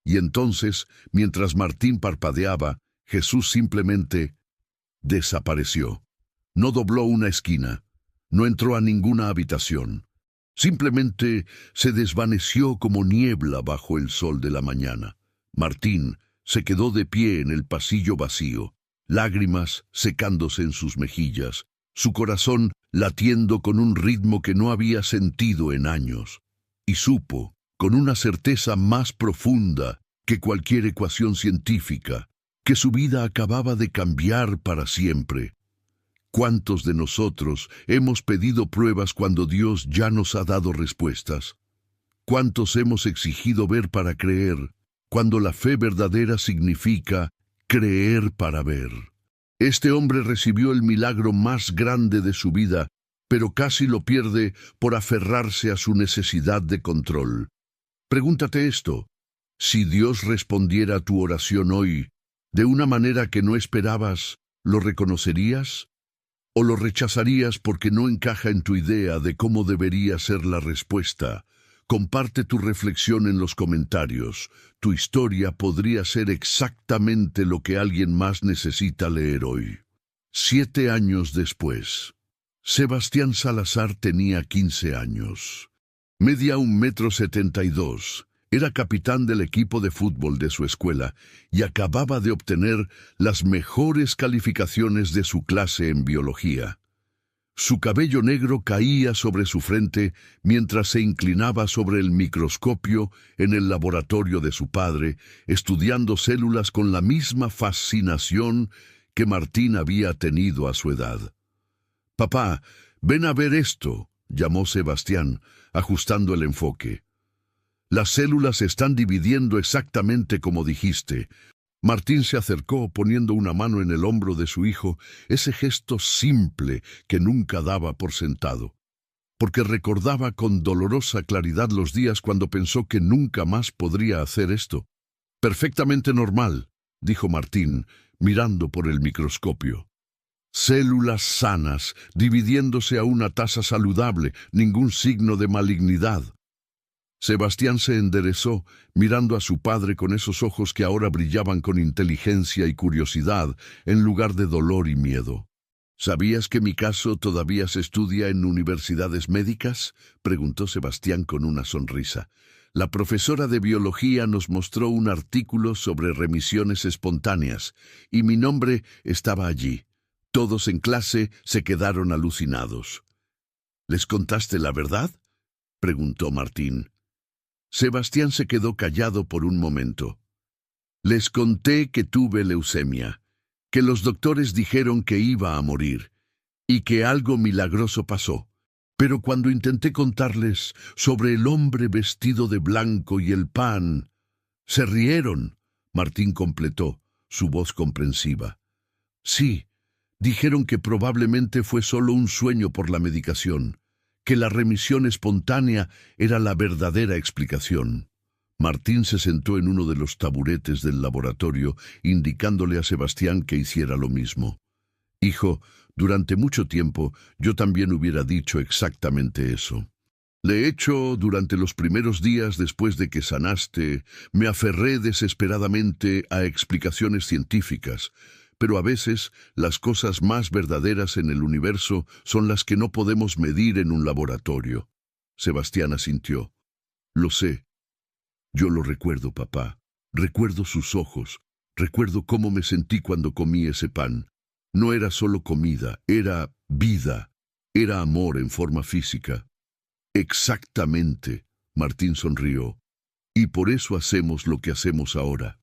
Y entonces, mientras Martín parpadeaba, Jesús simplemente desapareció. No dobló una esquina, no entró a ninguna habitación. Simplemente se desvaneció como niebla bajo el sol de la mañana. Martín se quedó de pie en el pasillo vacío, lágrimas secándose en sus mejillas, su corazón latiendo con un ritmo que no había sentido en años. Y supo, con una certeza más profunda que cualquier ecuación científica, que su vida acababa de cambiar para siempre. ¿Cuántos de nosotros hemos pedido pruebas cuando Dios ya nos ha dado respuestas? ¿Cuántos hemos exigido ver para creer, cuando la fe verdadera significa creer para ver? Este hombre recibió el milagro más grande de su vida, pero casi lo pierde por aferrarse a su necesidad de control. Pregúntate esto: si Dios respondiera a tu oración hoy de una manera que no esperabas, ¿lo reconocerías? ¿O lo rechazarías porque no encaja en tu idea de cómo debería ser la respuesta? Comparte tu reflexión en los comentarios. Tu historia podría ser exactamente lo que alguien más necesita leer hoy. 7 años después. Sebastián Salazar tenía 15 años. Medía 1,72 m. Era capitán del equipo de fútbol de su escuela y acababa de obtener las mejores calificaciones de su clase en biología. Su cabello negro caía sobre su frente mientras se inclinaba sobre el microscopio en el laboratorio de su padre, estudiando células con la misma fascinación que Martín había tenido a su edad. «Papá, ven a ver esto», llamó Sebastián, ajustando el enfoque. «Las células se están dividiendo exactamente como dijiste». Martín se acercó poniendo una mano en el hombro de su hijo, ese gesto simple que nunca daba por sentado, porque recordaba con dolorosa claridad los días cuando pensó que nunca más podría hacer esto. «Perfectamente normal», dijo Martín, mirando por el microscopio. «Células sanas, dividiéndose a una tasa saludable, ningún signo de malignidad». Sebastián se enderezó, mirando a su padre con esos ojos que ahora brillaban con inteligencia y curiosidad, en lugar de dolor y miedo. «¿Sabías que mi caso todavía se estudia en universidades médicas?», preguntó Sebastián con una sonrisa. «La profesora de biología nos mostró un artículo sobre remisiones espontáneas, y mi nombre estaba allí. Todos en clase se quedaron alucinados». «¿Les contaste la verdad?», preguntó Martín. Sebastián se quedó callado por un momento. «Les conté que tuve leucemia, que los doctores dijeron que iba a morir, y que algo milagroso pasó. Pero cuando intenté contarles sobre el hombre vestido de blanco y el pan, se rieron», Martín completó, su voz comprensiva. «Sí, dijeron que probablemente fue solo un sueño por la medicación, que la remisión espontánea era la verdadera explicación». Martín se sentó en uno de los taburetes del laboratorio, indicándole a Sebastián que hiciera lo mismo. «Hijo, durante mucho tiempo yo también hubiera dicho exactamente eso. De hecho, durante los primeros días después de que sanaste, me aferré desesperadamente a explicaciones científicas. Pero a veces las cosas más verdaderas en el universo son las que no podemos medir en un laboratorio». Sebastián asintió. «Lo sé. Yo lo recuerdo, papá. Recuerdo sus ojos. Recuerdo cómo me sentí cuando comí ese pan. No era solo comida, era vida. Era amor en forma física». «Exactamente», Martín sonrió. «Y por eso hacemos lo que hacemos ahora».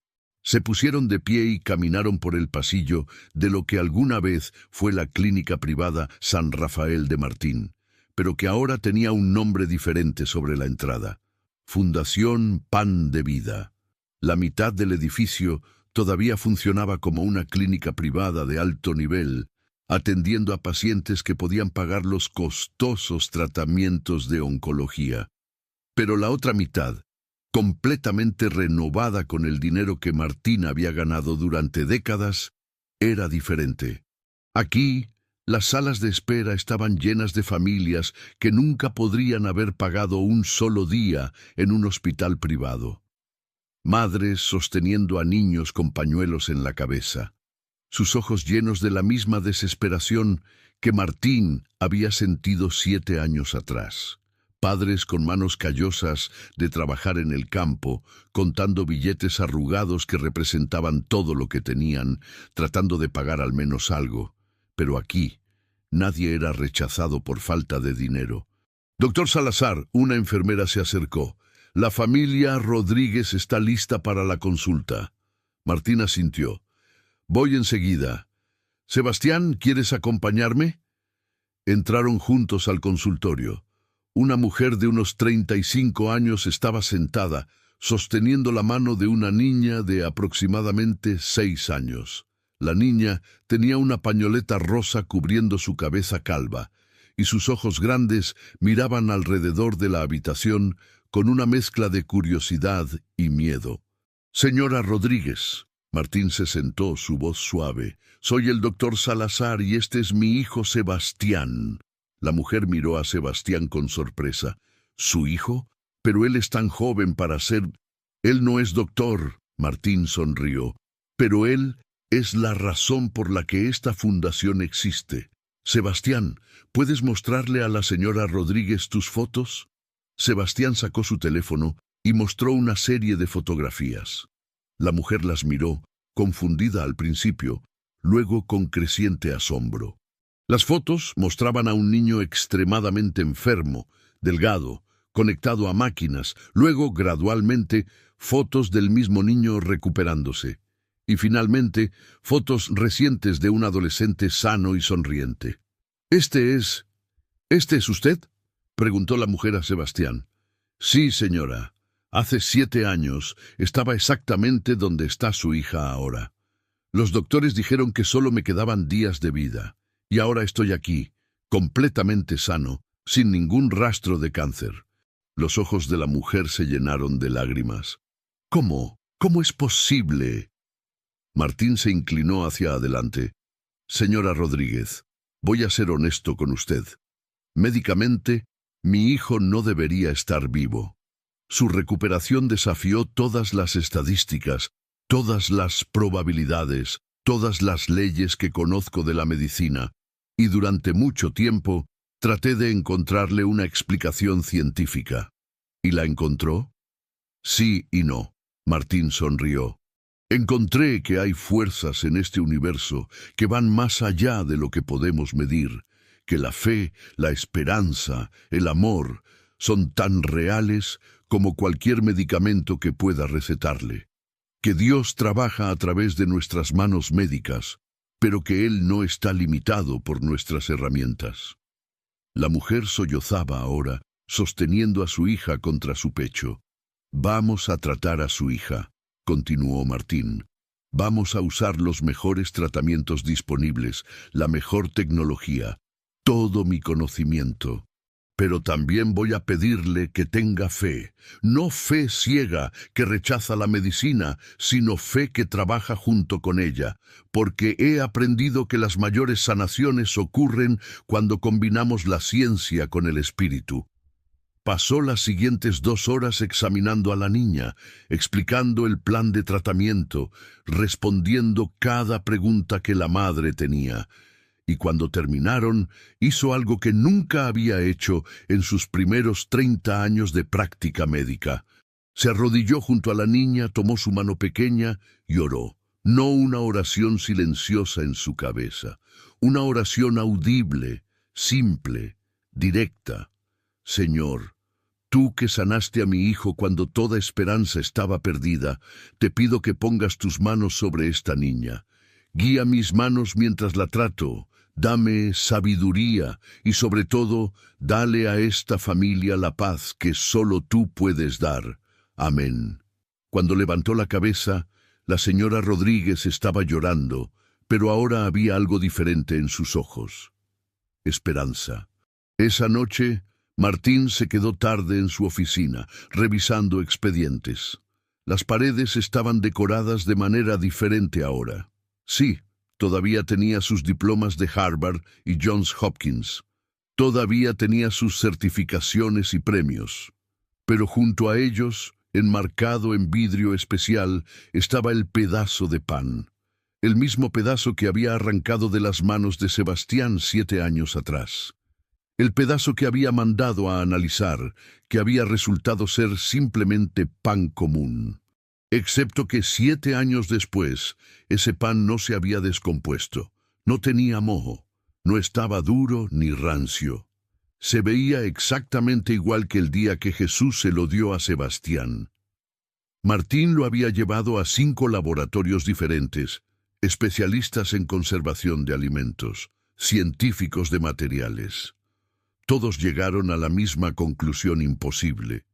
Se pusieron de pie y caminaron por el pasillo de lo que alguna vez fue la clínica privada San Rafael de Martín, pero que ahora tenía un nombre diferente sobre la entrada: Fundación Pan de Vida. La mitad del edificio todavía funcionaba como una clínica privada de alto nivel, atendiendo a pacientes que podían pagar los costosos tratamientos de oncología. Pero la otra mitad, completamente renovada con el dinero que Martín había ganado durante décadas, era diferente. Aquí Las salas de espera estaban llenas de familias que nunca podrían haber pagado un solo día en un hospital privado. Madres sosteniendo a niños con pañuelos en la cabeza, sus ojos llenos de la misma desesperación que Martín había sentido 7 años atrás. Padres con manos callosas de trabajar en el campo, contando billetes arrugados que representaban todo lo que tenían, tratando de pagar al menos algo. Pero aquí, nadie era rechazado por falta de dinero. Doctor Salazar, una enfermera se acercó. La familia Rodríguez está lista para la consulta. Martín asintió. Voy enseguida. Sebastián, ¿quieres acompañarme? Entraron juntos al consultorio. Una mujer de unos 35 años estaba sentada, sosteniendo la mano de una niña de aproximadamente 6 años. La niña tenía una pañoleta rosa cubriendo su cabeza calva, y sus ojos grandes miraban alrededor de la habitación con una mezcla de curiosidad y miedo. Señora Rodríguez. Martín se sentó, su voz suave. Soy el doctor Salazar y este es mi hijo Sebastián. La mujer miró a Sebastián con sorpresa. ¿Su hijo? Pero él es tan joven para ser... Él no es doctor. Martín sonrió. Pero él es la razón por la que esta fundación existe. Sebastián, ¿puedes mostrarle a la señora Rodríguez tus fotos? Sebastián sacó su teléfono y mostró una serie de fotografías. La mujer las miró, confundida al principio, luego con creciente asombro. Las fotos mostraban a un niño extremadamente enfermo, delgado, conectado a máquinas, luego, gradualmente, fotos del mismo niño recuperándose. Y finalmente, fotos recientes de un adolescente sano y sonriente. ¿Este es usted?, preguntó la mujer a Sebastián. Sí, señora. Hace 7 años estaba exactamente donde está su hija ahora. Los doctores dijeron que solo me quedaban días de vida. Y ahora estoy aquí, completamente sano, sin ningún rastro de cáncer. Los ojos de la mujer se llenaron de lágrimas. ¿Cómo? ¿Cómo es posible? Martín se inclinó hacia adelante. Señora Rodríguez, voy a ser honesto con usted. Médicamente, mi hijo no debería estar vivo. Su recuperación desafió todas las estadísticas, todas las probabilidades, todas las leyes que conozco de la medicina, y durante mucho tiempo traté de encontrarle una explicación científica. ¿Y la encontró? Sí y no. Martín sonrió. Encontré que hay fuerzas en este universo que van más allá de lo que podemos medir, que la fe, la esperanza, el amor, son tan reales como cualquier medicamento que pueda recetarle. Que Dios trabaja a través de nuestras manos médicas, pero que Él no está limitado por nuestras herramientas. La mujer sollozaba ahora, sosteniendo a su hija contra su pecho. Vamos a tratar a su hija, continuó Martín. Vamos a usar los mejores tratamientos disponibles, la mejor tecnología, todo mi conocimiento. Pero también voy a pedirle que tenga fe, no fe ciega que rechaza la medicina, sino fe que trabaja junto con ella, porque he aprendido que las mayores sanaciones ocurren cuando combinamos la ciencia con el espíritu. Pasó las siguientes 2 horas examinando a la niña, explicando el plan de tratamiento, respondiendo cada pregunta que la madre tenía. Y cuando terminaron, hizo algo que nunca había hecho en sus primeros 30 años de práctica médica. Se arrodilló junto a la niña, tomó su mano pequeña y oró. No una oración silenciosa en su cabeza, una oración audible, simple, directa. Señor, tú que sanaste a mi hijo cuando toda esperanza estaba perdida, te pido que pongas tus manos sobre esta niña. Guía mis manos mientras la trato. Dame sabiduría y sobre todo, dale a esta familia la paz que solo tú puedes dar. Amén. Cuando levantó la cabeza, la señora Rodríguez estaba llorando, pero ahora había algo diferente en sus ojos. Esperanza. Esa noche, Martín se quedó tarde en su oficina, revisando expedientes. Las paredes estaban decoradas de manera diferente ahora. Sí, Todavía tenía sus diplomas de Harvard y Johns Hopkins. Todavía tenía sus certificaciones y premios. Pero junto a ellos, enmarcado en vidrio especial, estaba el pedazo de pan. El mismo pedazo que había arrancado de las manos de Sebastián 7 años atrás. El pedazo que había mandado a analizar, que había resultado ser simplemente pan común. Excepto que 7 años después, ese pan no se había descompuesto, no tenía moho, no estaba duro ni rancio. Se veía exactamente igual que el día que Jesús se lo dio a Sebastián. Martín lo había llevado a 5 laboratorios diferentes, especialistas en conservación de alimentos, científicos de materiales. Todos llegaron a la misma conclusión imposible.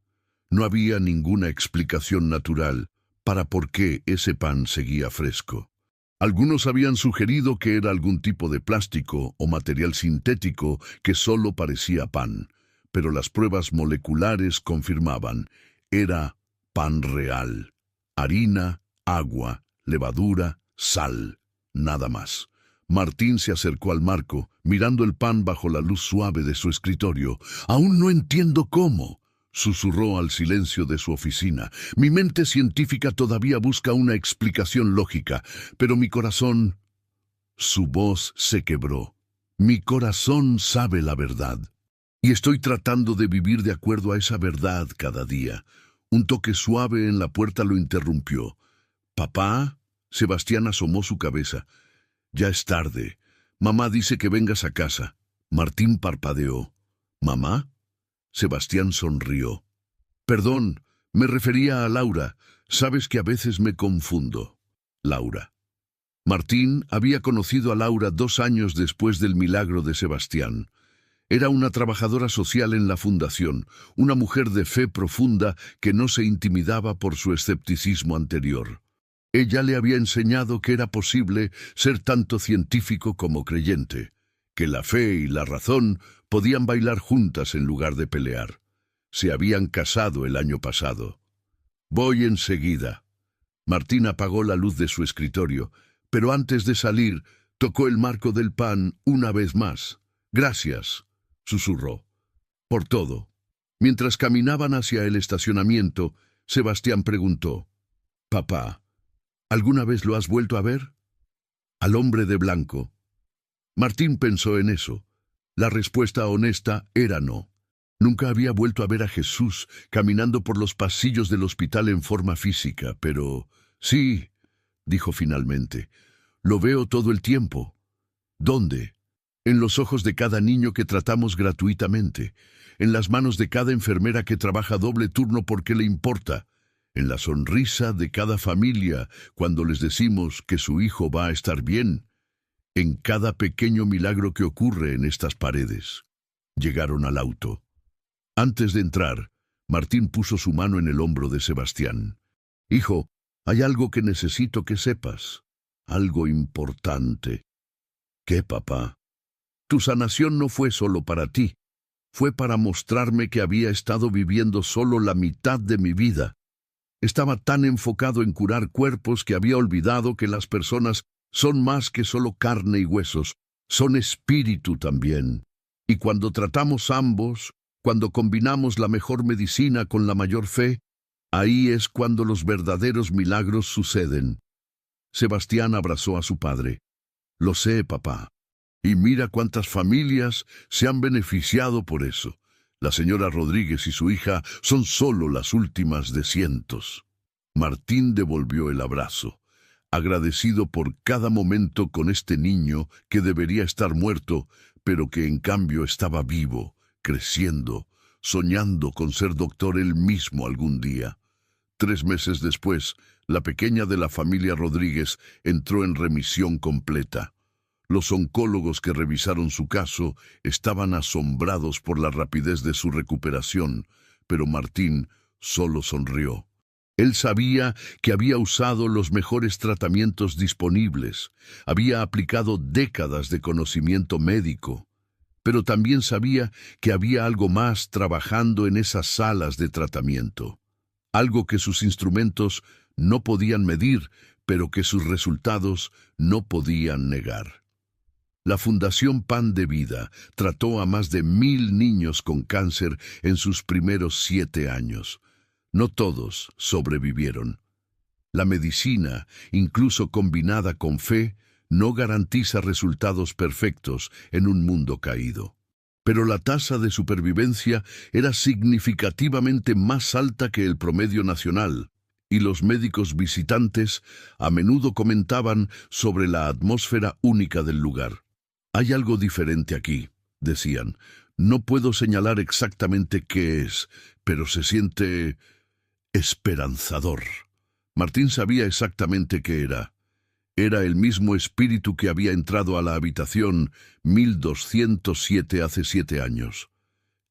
No había ninguna explicación natural para por qué ese pan seguía fresco. Algunos habían sugerido que era algún tipo de plástico o material sintético que solo parecía pan, pero las pruebas moleculares confirmaban, era pan real. Harina, agua, levadura, sal, nada más. Martín se acercó al marco, mirando el pan bajo la luz suave de su escritorio. «Aún no entiendo cómo», susurró al silencio de su oficina. «Mi mente científica todavía busca una explicación lógica, pero mi corazón...» Su voz se quebró. «Mi corazón sabe la verdad. Y estoy tratando de vivir de acuerdo a esa verdad cada día». Un toque suave en la puerta lo interrumpió. «¿Papá?» Sebastián asomó su cabeza. «Ya es tarde. Mamá dice que vengas a casa». Martín parpadeó. «¿Mamá?» Sebastián sonrió. «Perdón, me refería a Laura. Sabes que a veces me confundo». Laura. Martín había conocido a Laura 2 años después del milagro de Sebastián. Era una trabajadora social en la fundación, una mujer de fe profunda que no se intimidaba por su escepticismo anterior. Ella le había enseñado que era posible ser tanto científico como creyente, que la fe y la razón podían bailar juntas en lugar de pelear. Se habían casado el año pasado. «Voy enseguida». Martín apagó la luz de su escritorio, pero antes de salir, tocó el marco del pan una vez más. «Gracias», susurró, «por todo». Mientras caminaban hacia el estacionamiento, Sebastián preguntó, «Papá, ¿alguna vez lo has vuelto a ver?» Al hombre de blanco. Martín pensó en eso. La respuesta honesta era no. Nunca había vuelto a ver a Jesús caminando por los pasillos del hospital en forma física, pero sí, dijo finalmente, lo veo todo el tiempo. ¿Dónde? En los ojos de cada niño que tratamos gratuitamente, en las manos de cada enfermera que trabaja doble turno porque le importa, en la sonrisa de cada familia cuando les decimos que su hijo va a estar bien, en cada pequeño milagro que ocurre en estas paredes. Llegaron al auto. Antes de entrar, Martín puso su mano en el hombro de Sebastián. «Hijo, hay algo que necesito que sepas. Algo importante». «¿Qué, papá?» «Tu sanación no fue solo para ti. Fue para mostrarme que había estado viviendo solo la mitad de mi vida. Estaba tan enfocado en curar cuerpos que había olvidado que las personas son más que solo carne y huesos, son espíritu también. Y cuando tratamos ambos, cuando combinamos la mejor medicina con la mayor fe, ahí es cuando los verdaderos milagros suceden». Sebastián abrazó a su padre. «Lo sé, papá. Y mira cuántas familias se han beneficiado por eso. La señora Rodríguez y su hija son solo las últimas de cientos». Martín devolvió el abrazo, agradecido por cada momento con este niño que debería estar muerto, pero que en cambio estaba vivo, creciendo, soñando con ser doctor él mismo algún día. 3 meses después, la pequeña de la familia Rodríguez entró en remisión completa. Los oncólogos que revisaron su caso estaban asombrados por la rapidez de su recuperación, pero Martín solo sonrió. Él sabía que había usado los mejores tratamientos disponibles, había aplicado décadas de conocimiento médico, pero también sabía que había algo más trabajando en esas salas de tratamiento, algo que sus instrumentos no podían medir, pero que sus resultados no podían negar. La Fundación Pan de Vida trató a más de 1000 niños con cáncer en sus primeros 7 años. No todos sobrevivieron. La medicina, incluso combinada con fe, no garantiza resultados perfectos en un mundo caído. Pero la tasa de supervivencia era significativamente más alta que el promedio nacional, y los médicos visitantes a menudo comentaban sobre la atmósfera única del lugar. «Hay algo diferente aquí», decían. «No puedo señalar exactamente qué es, pero se siente esperanzador». Martín sabía exactamente qué era. Era el mismo espíritu que había entrado a la habitación 1207 hace 7 años.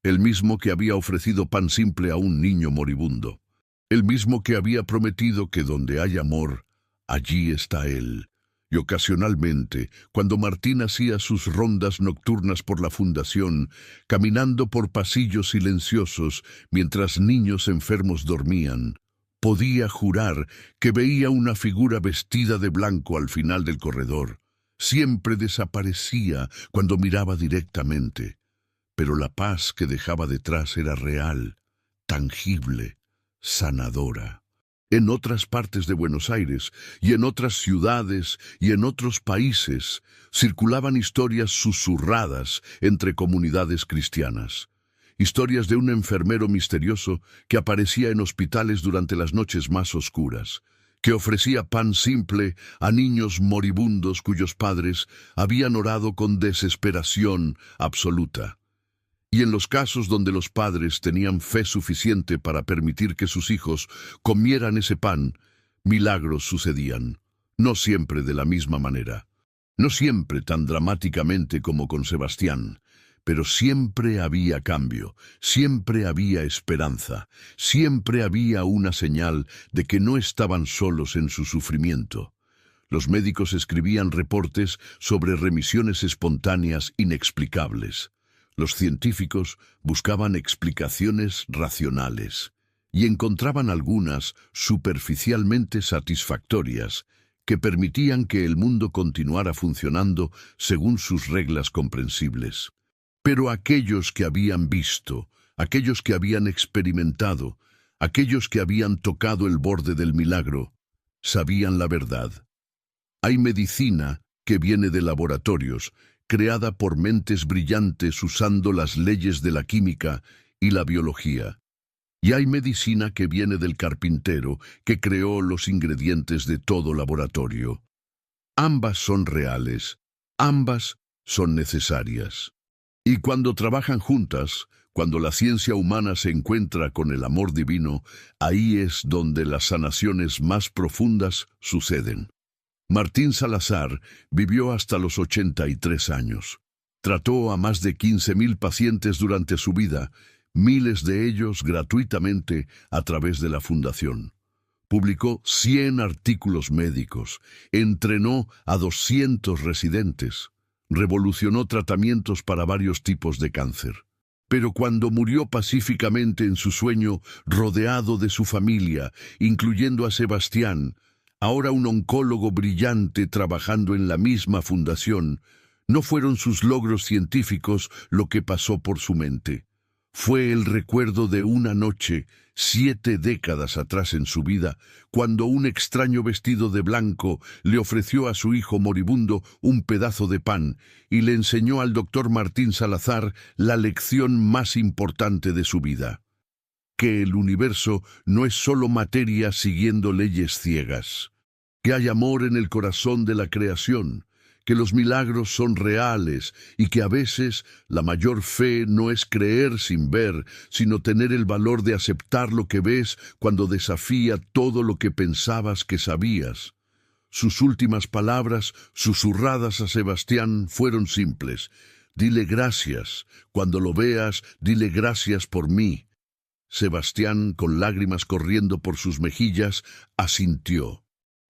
El mismo que había ofrecido pan simple a un niño moribundo. El mismo que había prometido que donde hay amor, allí está Él. Y ocasionalmente, cuando Martín hacía sus rondas nocturnas por la fundación, caminando por pasillos silenciosos mientras niños enfermos dormían, podía jurar que veía una figura vestida de blanco al final del corredor. Siempre desaparecía cuando miraba directamente, pero la paz que dejaba detrás era real, tangible, sanadora. En otras partes de Buenos Aires y en otras ciudades y en otros países circulaban historias susurradas entre comunidades cristianas. Historias de un enfermero misterioso que aparecía en hospitales durante las noches más oscuras, que ofrecía pan simple a niños moribundos cuyos padres habían orado con desesperación absoluta. Y en los casos donde los padres tenían fe suficiente para permitir que sus hijos comieran ese pan, milagros sucedían, no siempre de la misma manera, no siempre tan dramáticamente como con Sebastián, pero siempre había cambio, siempre había esperanza, siempre había una señal de que no estaban solos en su sufrimiento. Los médicos escribían reportes sobre remisiones espontáneas inexplicables. Los científicos buscaban explicaciones racionales y encontraban algunas superficialmente satisfactorias que permitían que el mundo continuara funcionando según sus reglas comprensibles. Pero aquellos que habían visto, aquellos que habían experimentado, aquellos que habían tocado el borde del milagro, sabían la verdad. Hay medicina que viene de laboratorios, creada por mentes brillantes usando las leyes de la química y la biología. Y hay medicina que viene del carpintero que creó los ingredientes de todo laboratorio. Ambas son reales, ambas son necesarias. Y cuando trabajan juntas, cuando la ciencia humana se encuentra con el amor divino, ahí es donde las sanaciones más profundas suceden. Martín Salazar vivió hasta los 83 años. Trató a más de 15.000 pacientes durante su vida, miles de ellos gratuitamente a través de la Fundación. Publicó 100 artículos médicos, entrenó a 200 residentes, revolucionó tratamientos para varios tipos de cáncer. Pero cuando murió pacíficamente en su sueño, rodeado de su familia, incluyendo a Sebastián, ahora un oncólogo brillante trabajando en la misma fundación, no fueron sus logros científicos lo que pasó por su mente. Fue el recuerdo de una noche, 7 décadas atrás en su vida, cuando un extraño vestido de blanco le ofreció a su hijo moribundo un pedazo de pan y le enseñó al doctor Martín Salazar la lección más importante de su vida: que el universo no es solo materia siguiendo leyes ciegas, que hay amor en el corazón de la creación, que los milagros son reales y que a veces la mayor fe no es creer sin ver, sino tener el valor de aceptar lo que ves cuando desafía todo lo que pensabas que sabías. Sus últimas palabras, susurradas a Sebastián, fueron simples: «Dile gracias. Cuando lo veas, dile gracias por mí». Sebastián, con lágrimas corriendo por sus mejillas, asintió.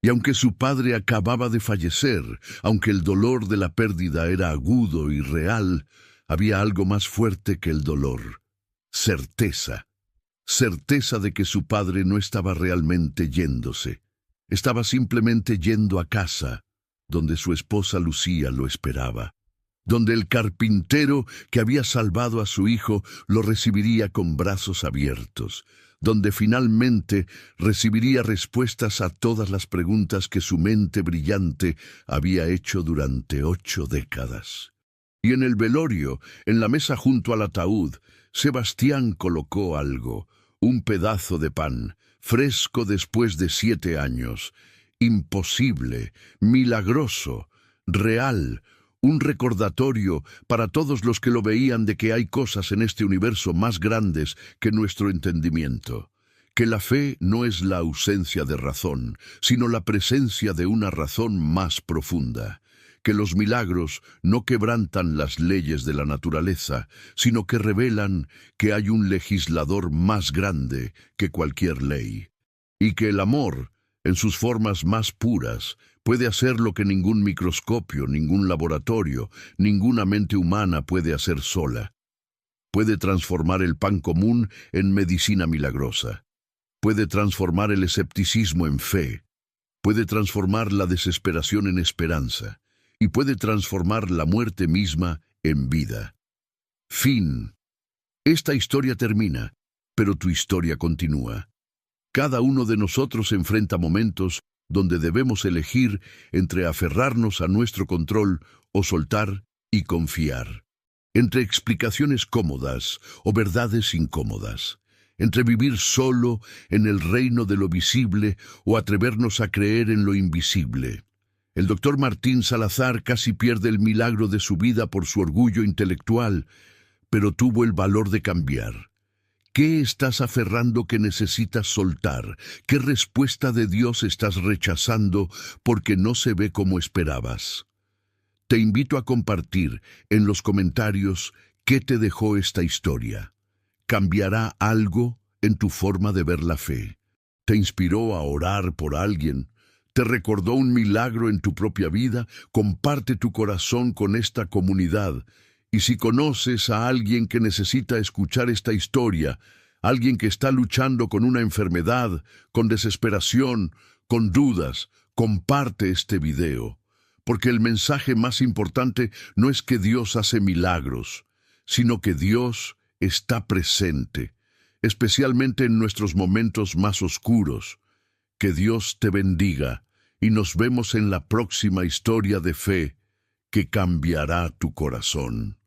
Y aunque su padre acababa de fallecer, aunque el dolor de la pérdida era agudo y real, había algo más fuerte que el dolor: certeza. Certeza de que su padre no estaba realmente yéndose. Estaba simplemente yendo a casa, donde su esposa Lucía lo esperaba, donde el carpintero que había salvado a su hijo lo recibiría con brazos abiertos, donde finalmente recibiría respuestas a todas las preguntas que su mente brillante había hecho durante 8 décadas. Y en el velorio, en la mesa junto al ataúd, Sebastián colocó algo, un pedazo de pan, fresco después de 7 años, imposible, milagroso, real, un recordatorio para todos los que lo veían de que hay cosas en este universo más grandes que nuestro entendimiento, que la fe no es la ausencia de razón, sino la presencia de una razón más profunda, que los milagros no quebrantan las leyes de la naturaleza, sino que revelan que hay un legislador más grande que cualquier ley, y que el amor, en sus formas más puras, puede hacer lo que ningún microscopio, ningún laboratorio, ninguna mente humana puede hacer sola. Puede transformar el pan común en medicina milagrosa. Puede transformar el escepticismo en fe. Puede transformar la desesperación en esperanza. Y puede transformar la muerte misma en vida. Fin. Esta historia termina, pero tu historia continúa. Cada uno de nosotros enfrenta momentos donde debemos elegir entre aferrarnos a nuestro control o soltar y confiar, entre explicaciones cómodas o verdades incómodas, entre vivir solo en el reino de lo visible o atrevernos a creer en lo invisible. El doctor Martín Salazar casi pierde el milagro de su vida por su orgullo intelectual, pero tuvo el valor de cambiar. ¿Qué estás aferrando que necesitas soltar? ¿Qué respuesta de Dios estás rechazando porque no se ve como esperabas? Te invito a compartir en los comentarios qué te dejó esta historia. ¿Cambiará algo en tu forma de ver la fe? ¿Te inspiró a orar por alguien? ¿Te recordó un milagro en tu propia vida? Comparte tu corazón con esta comunidad. Y si conoces a alguien que necesita escuchar esta historia, alguien que está luchando con una enfermedad, con desesperación, con dudas, comparte este video. Porque el mensaje más importante no es que Dios hace milagros, sino que Dios está presente, especialmente en nuestros momentos más oscuros. Que Dios te bendiga y nos vemos en la próxima historia de fe que cambiará tu corazón.